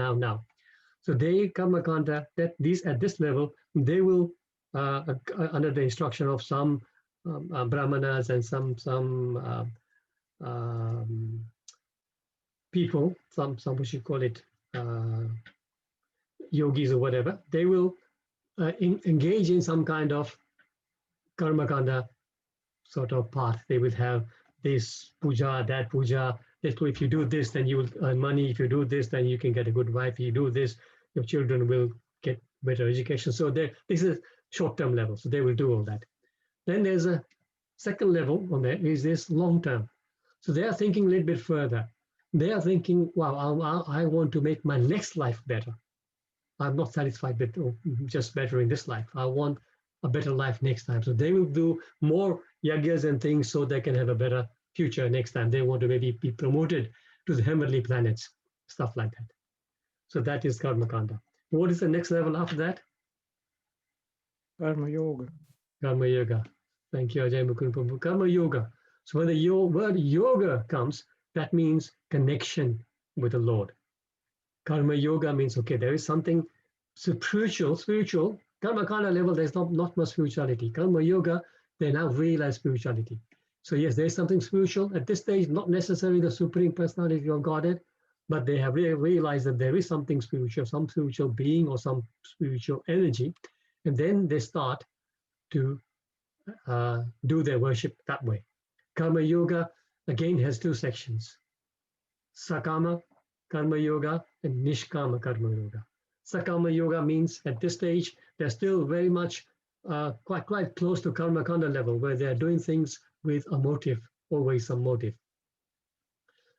So they karma kanda that these at this level they will under the instruction of some brahmanas and some people, some we should call it yogis or whatever, they will engage in some kind of karma kanda sort of path. They will have this puja, that puja. If you do this, then you will earn money. If you do this, then you can get a good wife. If you do this, your children will get better education. So this is short-term level. So they will do all that. Then there's a second level on there is this long-term. So they are thinking a little bit further. They are thinking, wow, I want to make my next life better. I'm not satisfied with just bettering this life. I want a better life next time. So they will do more yagyas and things so they can have a better future next time. They want to maybe be promoted to the heavenly planets, stuff like that. So that is Karma Kanda. What is the next level after that? Karma Yoga. Karma Yoga. Thank you, Ajay Mukunda. Karma Yoga. So when the word yoga comes, that means connection with the Lord. Karma yoga means, okay, there is something spiritual. Karma kanda level, there's not much spirituality. Karma yoga, they now realize spirituality. So yes, there's something spiritual at this stage, not necessarily the Supreme Personality of Godhead, but they have realized that there is something spiritual, some spiritual being or some spiritual energy, and then they start to do their worship that way. Karma yoga again has two sections: Sakama Karma yoga and Nishkama Karma yoga. Sakama yoga means at this stage they're still very much quite close to Karma Kanda level, where they're doing things with a motive, always some motive.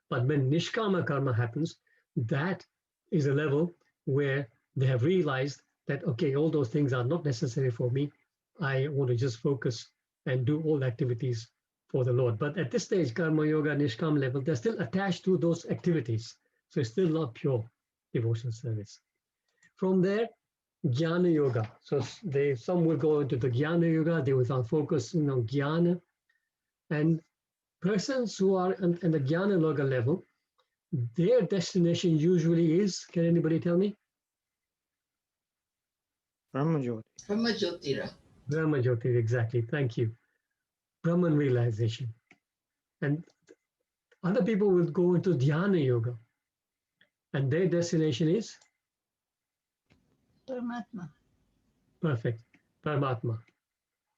But when Nishkama Karma happens, that is a level where they have realized that, okay, all those things are not necessary for me. I want to just focus and do all activities for the Lord. But at this stage, Karma Yoga, Nishkam level, they're still attached to those activities. So it's still not pure devotional service. From there, Jnana Yoga. So some will go into the Jnana Yoga, they will start focusing on Jnana. And persons who are in the Jnana Yoga level, their destination usually is, can anybody tell me? Brahmajyoti. Brahmajyoti, exactly. Thank you. Brahman realization. And other people will go into Dhyana Yoga. And their destination is? Paramatma. Perfect. Paramatma.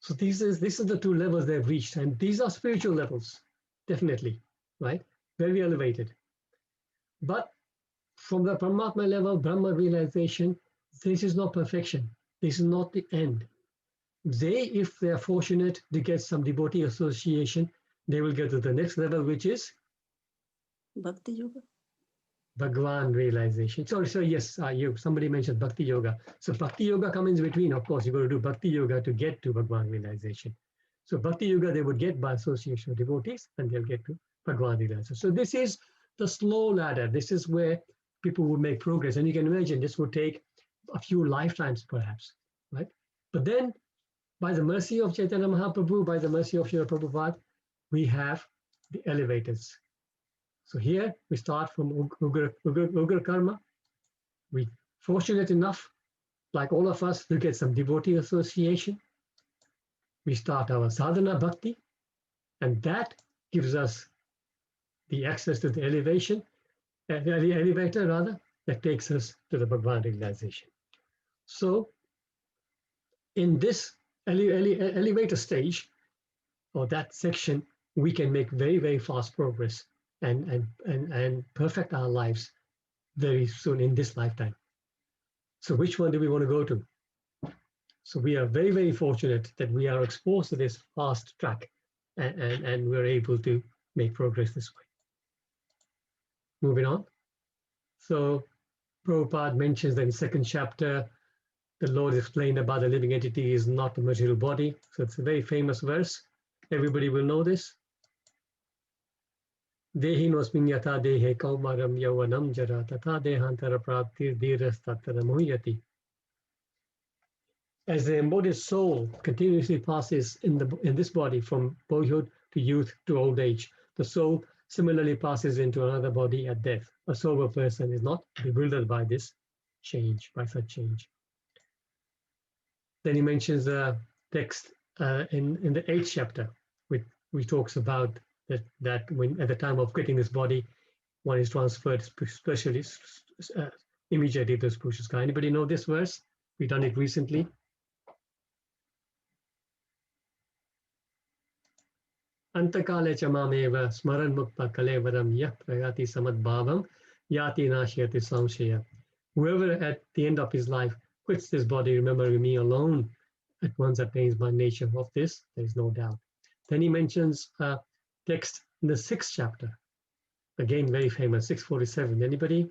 So this is the two levels they've reached. And these are spiritual levels, definitely, right? Very elevated. But from the Paramatma level, Brahma realization, this is not perfection. This is not the end. If they are fortunate to get some devotee association, they will get to the next level, which is Bhakti Yoga. Bhagwan realization. So yes, somebody mentioned Bhakti Yoga. So Bhakti Yoga comes in between. Of course, you've got to do Bhakti Yoga to get to Bhagwan realization. So Bhakti Yoga they would get by association of devotees, and they'll get to Bhagwan realization. So this is the slow ladder. This is where people will make progress. And you can imagine this would take a few lifetimes perhaps, right? But then, by the mercy of Chaitanya Mahaprabhu, by the mercy of Srila Prabhupada, we have the elevators. So here we start from Ugra Karma. We're fortunate enough, like all of us, to get some devotee association. We start our sadhana bhakti, and that gives us the access to the elevator that takes us to the Bhagwan realization. So in this elevator stage, or that section, we can make very, very fast progress and perfect our lives very soon in this lifetime. So which one do we want to go to? So we are very, very fortunate that we are exposed to this fast track and we're able to make progress this way. Moving on. So Prabhupada mentions that in second chapter, the Lord explained about the living entity is not a material body. So it's a very famous verse. Everybody will know this. Dehinosmin yatha dehe kaumaram yavanam jara tatha dehantara praptir dhiras tattara muhyati. As the embodied soul continuously passes in this body from boyhood to youth to old age, the soul similarly passes into another body at death. A sober person is not bewildered by this change, by such change. Then he mentions the text in the 8th chapter, which talks about that when at the time of quitting this body, one is transferred specially immediately to the spiritual sky. Anybody know this verse? We've done it recently. Antakale chamameva smaran mukta kalevaram yah prayati samadbhavam yati nashyati samshaya. Whoever at the end of his life quits this body, remembering me alone, at once attains by nature of this, there is no doubt. Then he mentions a text in the 6th chapter, again very famous, 647. Anybody?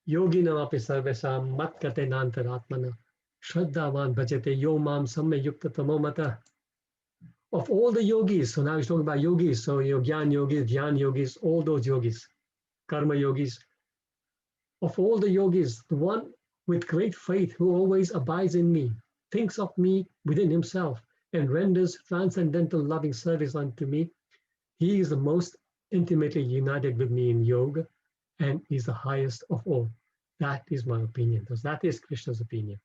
Yoginam api sarvesam matkate nantaratmana shraddhavan bhajate yomam samme yukta tamomata. Of all the yogis, so now he's talking about yogis, so Gyan yogis, Dhyan yogis, all those yogis, karma yogis. Of all the yogis, the one with great faith who always abides in me, thinks of me within himself, and renders transcendental loving service unto me, he is the most intimately united with me in yoga and is the highest of all. That is my opinion. Because that is Krishna's opinion.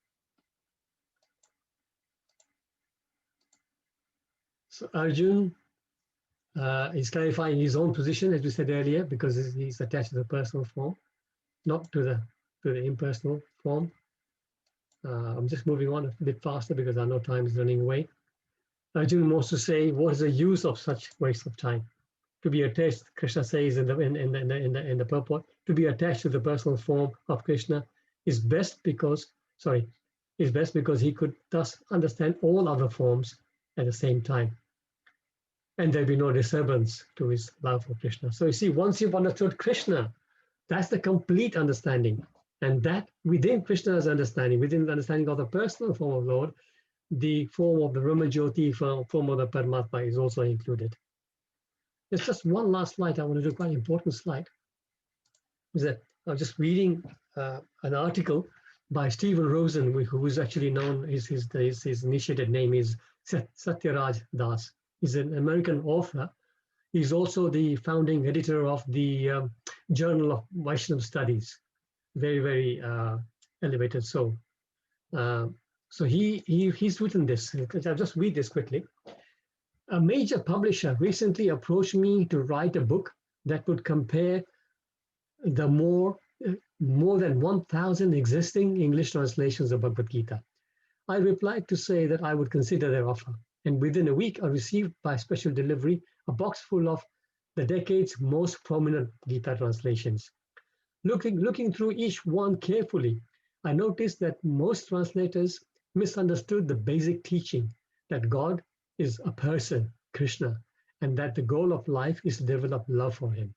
So Arjun is clarifying his own position, as we said earlier, because he's attached to the personal form, not to the impersonal form. I'm just moving on a bit faster because I know time is running away. Arjun wants to say, what is the use of such waste of time? To be attached, Krishna says in the purport, to be attached to the personal form of Krishna is best because he could thus understand all other forms at the same time. And there'll be no disturbance to his love for Krishna. So you see, once you've understood Krishna, that's the complete understanding. And that within Krishna's understanding, within the understanding of the personal form of Lord, the form of the Ramajyoti, form of the Paramatma is also included. There's just one last slide I want to do, quite an important slide. Is that I was just reading an article by Stephen Rosen, who is actually known, his initiated name is Satyaraj Das. He's an American author. He's also the founding editor of the Journal of Vaishnava Studies. Very, very elevated soul. So he's written this. I'll just read this quickly. A major publisher recently approached me to write a book that would compare the more than 1,000 existing English translations of Bhagavad Gita. I replied to say that I would consider their offer. And within a week, I received by special delivery a box full of the decade's most prominent Gita translations. Looking through each one carefully, I noticed that most translators misunderstood the basic teaching that God is a person, Krishna, and that the goal of life is to develop love for him.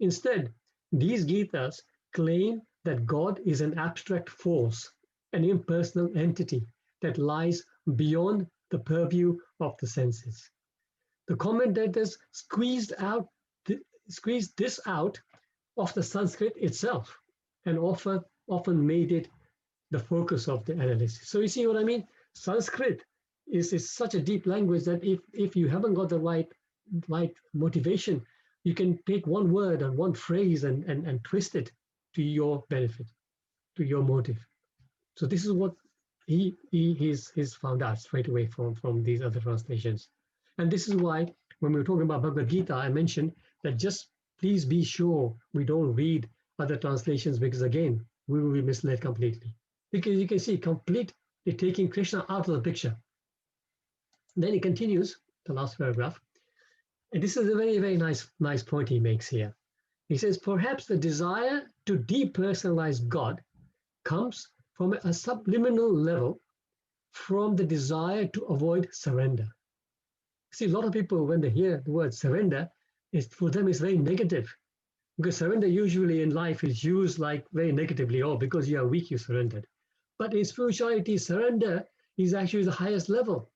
Instead, these Gitas claim that God is an abstract force, an impersonal entity that lies beyond the purview of the senses. The commentators squeezed this out of the Sanskrit itself and often made it the focus of the analysis. So you see what I mean? Sanskrit is such a deep language that if you haven't got the right motivation, you can take one word and one phrase and twist it to your benefit, to your motive. So this is what he's found out straight away from these other translations. And this is why when we were talking about Bhagavad Gita, I mentioned that just please be sure we don't read other translations, because again, we will be misled completely. Because you can see completely taking Krishna out of the picture. Then he continues, the last paragraph, and this is a very, very nice point he makes here. He says, perhaps the desire to depersonalize God comes from a subliminal level from the desire to avoid surrender. See, a lot of people, when they hear the word surrender, for them it's very negative, because surrender usually in life is used like very negatively, oh, because you are weak, you surrendered. But in spirituality, surrender is actually the highest level.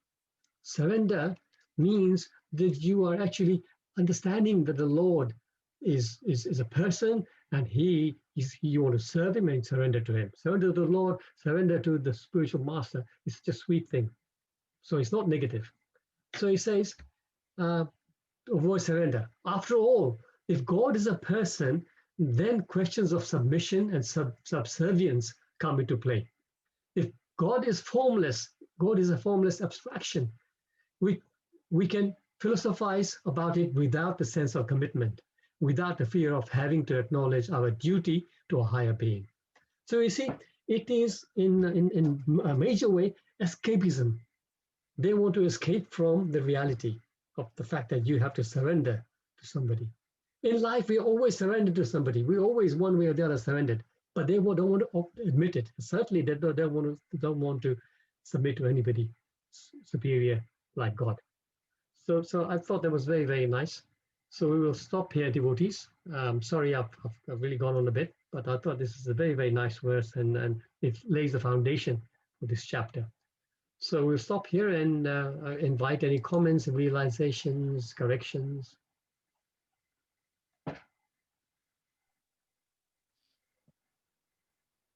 Surrender means that you are actually understanding that the Lord is a person, and you want to serve him and surrender to him. Surrender to the Lord, surrender to the spiritual master. It's such a sweet thing. So it's not negative. So he says, avoid surrender. After all, if God is a person, then questions of submission and subservience come into play. If God is formless, God is a formless abstraction. We can philosophize about it without the sense of commitment, without the fear of having to acknowledge our duty to a higher being. So you see, it is in a major way escapism. They want to escape from the reality of the fact that you have to surrender to somebody. In life, we always surrender to somebody. We always, one way or the other, surrendered. But they don't want to admit it. Certainly, they don't want to submit to anybody superior like God. So I thought that was very, very nice. So we will stop here, devotees. Sorry, I've really gone on a bit, but I thought this is a very, very nice verse, and it lays the foundation for this chapter. So we'll stop here and invite any comments, realizations, corrections.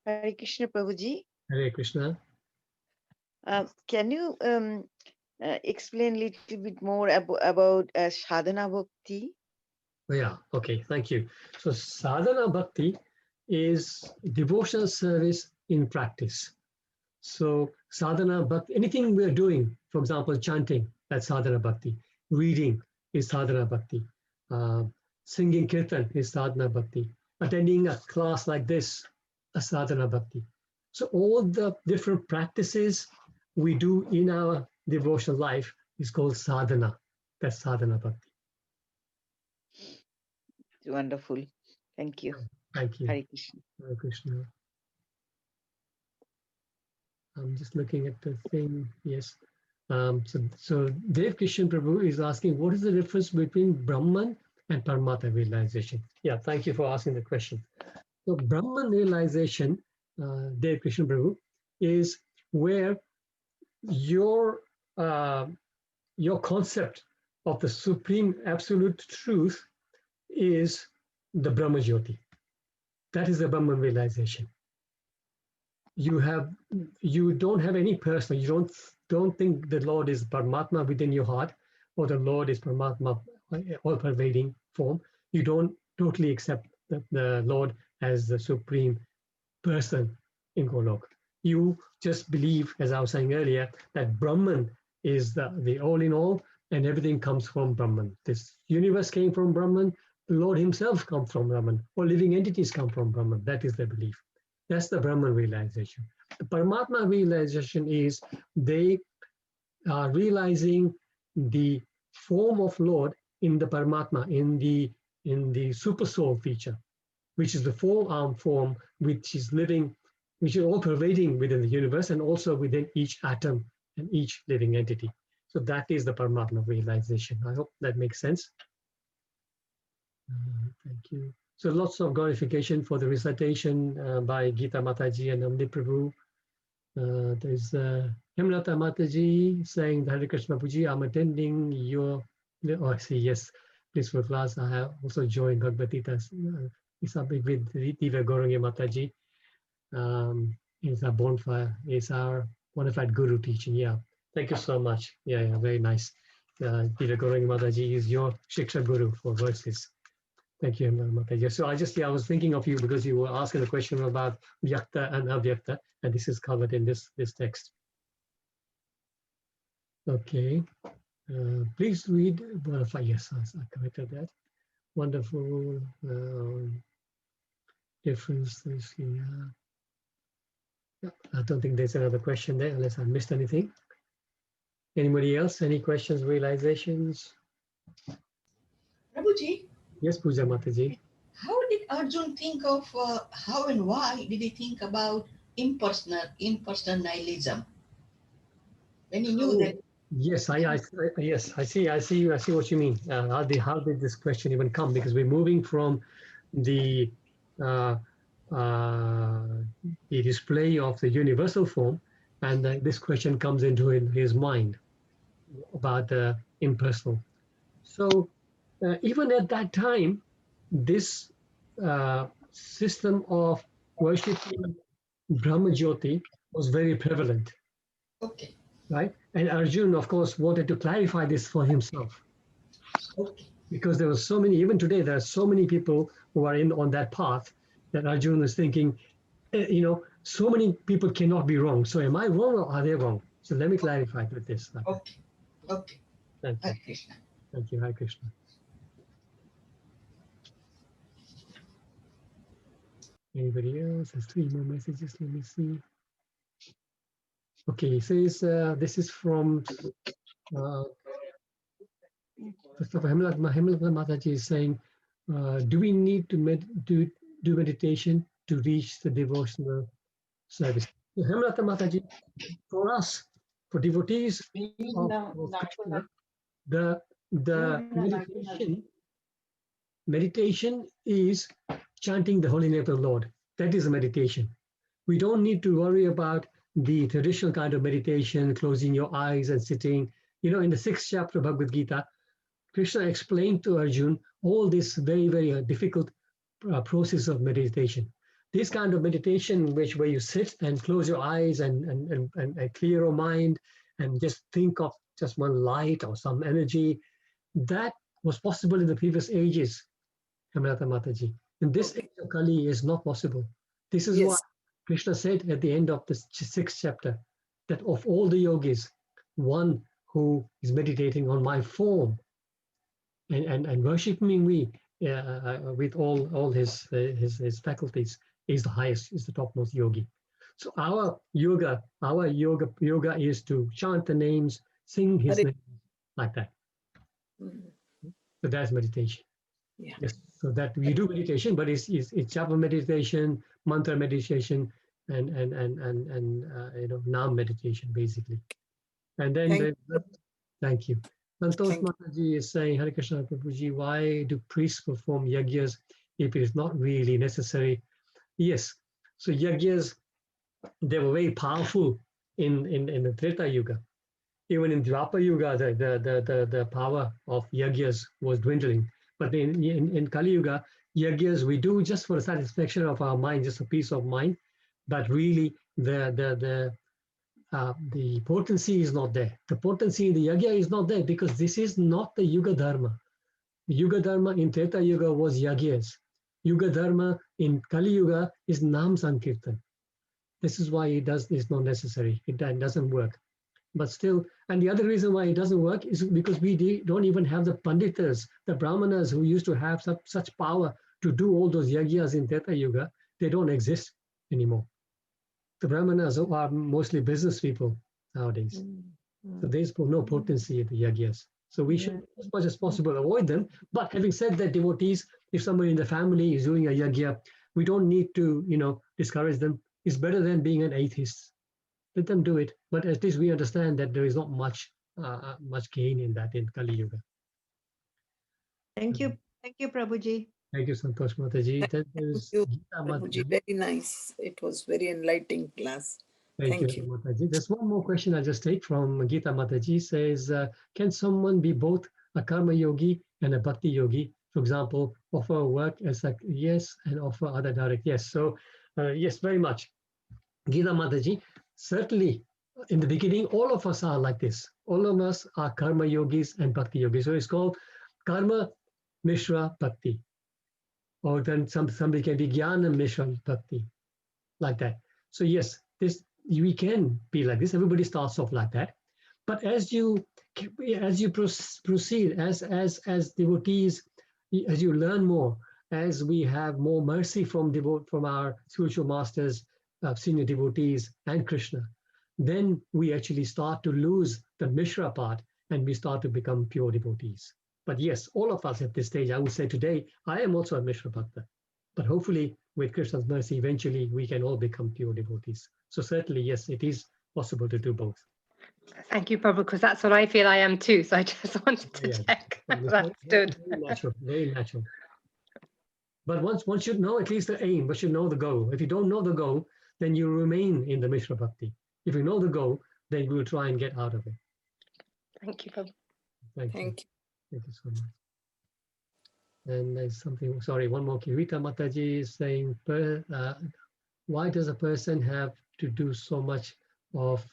Hare Krishna, Prabhuji. Hare Krishna. Can you explain a little bit more about sadhana bhakti? Oh, yeah, okay, thank you. So sadhana bhakti is devotional service in practice. So sadhana bhakti, anything we're doing, for example, chanting, that's sadhana bhakti. Reading is sadhana bhakti. Singing kirtan is sadhana bhakti. Attending a class like this, a sadhana bhakti. So all the different practices we do in our devotional life is called sadhana. That's sadhana bhakti. Wonderful. Thank you. Thank you. Hare Krishna. Hare Krishna. I'm just looking at the thing. Yes. So Dev Kishan Prabhu is asking, what is the difference between Brahman and Paramatma realization? Yeah, thank you for asking the question. So Brahman realization, Dev Kishan Prabhu, is where your concept of the supreme absolute truth is the Brahma Jyoti. That is the Brahman realization. You don't have any personal, you don't think the Lord is Paramatma within your heart, or the Lord is Paramatma all-pervading form. You don't totally accept the Lord as the supreme person in Golok. You just believe, as I was saying earlier, that Brahman is the all in all, and everything comes from Brahman. This universe came from Brahman, the Lord himself comes from Brahman, all living entities come from Brahman. That is their belief. That's the Brahman realization. The Paramatma realization is they are realizing the form of Lord in the Paramatma, in the super soul feature, which is the four-arm form, which is living, which is all pervading within the universe and also within each atom and each living entity. So that is the Paramatma realization. I hope that makes sense. Thank you. So lots of glorification for the recitation by Gita Mataji and Amrit Prabhu. There's Hemlata Mataji saying, Hare Krishna Puji, I'm attending your, oh, I see, yes, blissful class. I have also joined Bhagavad Gita. It's a big with Diva Gaurangi Mataji. It's our bonfire. It's our bonafide guru teaching. Yeah, thank you so much. Yeah, very nice. Diva Gaurangi Mataji is your Shiksha Guru for verses. Thank you, Mataji. So I was thinking of you because you were asking a question about Vyakta and Avyakta, and this is covered in this text. Okay, please read bonafide. Yes, I corrected that. Wonderful differences here. I don't think there's another question there unless I missed anything. Anybody else? Any questions, realizations? Prabhuji, Yes, Puja Mataji. how did Arjun think of, how and why did he think about impersonalism? When he knew that. Yes, I see what you mean. How did this question even come? Because we're moving from the display of the universal form, and this question comes into his mind about the impersonal. So even at that time, this system of worshipping Brahma Jyoti was very prevalent. Okay. Right? And Arjun, of course, wanted to clarify this for himself. Okay. Because there were so many, even today, there are so many people who are on that path that Arjun was thinking, so many people cannot be wrong. So am I wrong or are they wrong? So let me clarify with this. Okay. Okay. Thank you. Hare Krishna. Thank you, Hare Krishna. Anybody else? There's 3 more messages. Let me see. Okay, it says this is from first of all, Hemlata Mataji is saying, do we need to do meditation to reach the devotional service? So Hemlata Mataji, for us, for devotees of Krishna, the meditation is chanting the holy name of the Lord. That is a meditation. We don't need to worry about the traditional kind of meditation, closing your eyes and sitting. In the 6th chapter of Bhagavad Gita, Krishna explained to Arjun all this very, very difficult process of meditation. This kind of meditation, where you sit and close your eyes and clear your mind and just think of just one light or some energy, that was possible in the previous ages Hemlata Mataji. In this age of Kali is not possible. This is why Yes. Krishna said at the end of the 6th chapter that of all the yogis, one who is meditating on my form and worshiping me with all his faculties is the highest, is the topmost yogi. So our yoga is to chant the names, sing his Hare- name like that. Mm. So that's meditation. Yeah. Yes. So that we do meditation, but it's japa meditation, mantra meditation, and Nam meditation basically. And then thank you. Santosh Mataji is saying, Hare Krishna Prabhuji, why do priests perform yajnas if it is not really necessary? Yes. So yajnas, they were very powerful in the Treta Yuga. Even in Dwapara Yuga, the power of yajnas was dwindling. But in Kali Yuga, yajnas we do just for the satisfaction of our mind, just a peace of mind. But really, the potency is not there. The potency in the yajna is not there because this is not the Yuga Dharma. The Yuga Dharma in Treta Yuga was yajnas. Yuga Dharma in Kali Yuga is Nam Sankirtan. This is why it's not necessary. It doesn't work. But still, and the other reason why it doesn't work is because we don't even have the Panditas, the Brahmanas who used to have such power to do all those yajnas in Treta Yuga. They don't exist anymore. The Brahmanas are mostly business people nowadays. So there's no potency in the yajnas. So we should, as much as possible, avoid them. But having said that, devotees, if somebody in the family is doing a yajna, we don't need to, discourage them. It's better than being an atheist. Let them do it. But at least we understand that there is not much gain in that in Kali Yuga. Thank you, Prabhuji. Thank you, Santosh Mataji. Then there's you, Gita Prabhuji. Mataji. Very nice. It was very enlightening class. Thank you, Mataji. There's one more question I just take from Gita Mataji. Says, can someone be both a karma yogi and a bhakti yogi? For example, offer work as a yes and offer other direct yes. So yes, very much. Gita Mataji, certainly in the beginning, all of us are like this. All of us are karma yogis and bhakti yogis. So it's called karma mishra bhakti. Or then somebody can be jnana mishra bhakti, like that. So yes, we can be like this. Everybody starts off like that. But as you proceed, as devotees, as you learn more, as we have more mercy from our spiritual masters, senior devotees, and Krishna, then we actually start to lose the Mishra part and we start to become pure devotees. But yes, all of us at this stage, I would say today, I am also a Mishra Bhakta. But hopefully, with Krishna's mercy, eventually we can all become pure devotees. So certainly, yes, it is possible to do both. Thank you, Prabhu, because that's what I feel I am too. So I just wanted to check. That's good. Very natural. But once you know at least the aim, but you know the goal. If you don't know the goal, then you remain in the Mishra Bhakti. If you know the goal, then we'll try and get out of it. Thank you, Prabhu. Thank you. Thank you so much. And there's something, sorry, one more. Kirita Mataji is saying, why does a person have to do so much of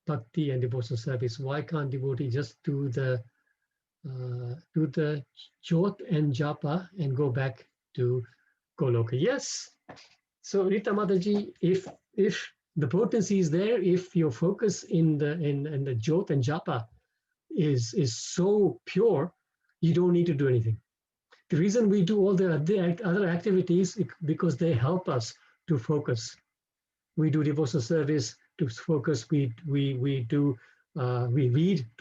bhakti and devotional service? Why can't devotee just do the jot and japa and go back to Goloka? Yes. So Rita Mataji, if the potency is there, if your focus in the jot and japa is so pure, you don't need to do anything. The reason we do all the other activities is because they help us to focus. We do devotional service to focus. We read to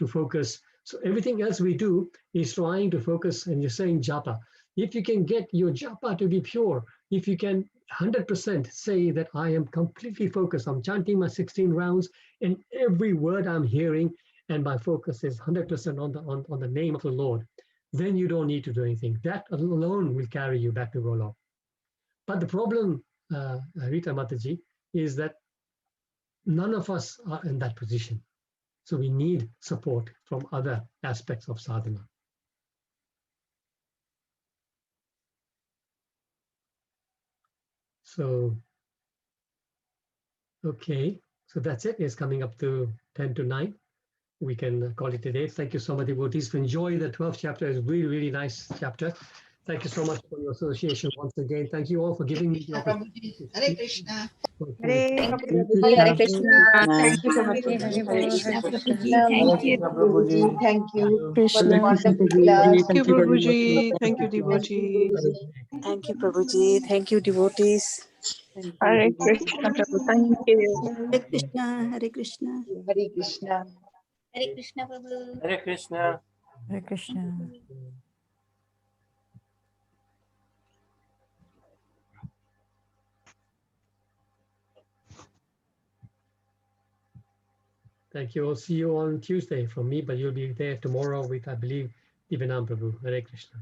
focus. So everything else we do is trying to focus. And you're saying japa. If you can get your japa to be pure, if you can 100% say that I am completely focused, I'm chanting my 16 rounds, and every word I'm hearing, and my focus is 100% on the name of the Lord, then you don't need to do anything. That alone will carry you back to Golok. But the problem, Rita Mataji, is that none of us are in that position. So we need support from other aspects of sadhana. So, okay, so that's it. It's coming up to 10 to 9. We can call it a day. Thank you so much, devotees. Enjoy the 12th chapter. It's really, really nice chapter. Thank you so much for your association once again. Thank you all for giving me the Krishna opportunity Prabhuji. to Hare speak. Krishna. Hare Hare Krishna. Thank Thank you so much. you. Hare Hare Krishna. Krishna Hare Prabhuji. Krishna. Thank you. Prabhuji. Thank you for the Krishna. wonderful class. Thank you, Prabhuji. Thank you, devotee. Thank you, Prabhuji. Thank you, devotees. Thank you, Hare devotee. Krishna Prabhu. Thank you. Hare Krishna, Hare Krishna. Hare Krishna. Hare Krishna Prabhu. Hare Krishna. Hare Krishna. Thank you. I'll see you on Tuesday from me, but you'll be there tomorrow with, I believe, Divanam Prabhu. Hare Krishna.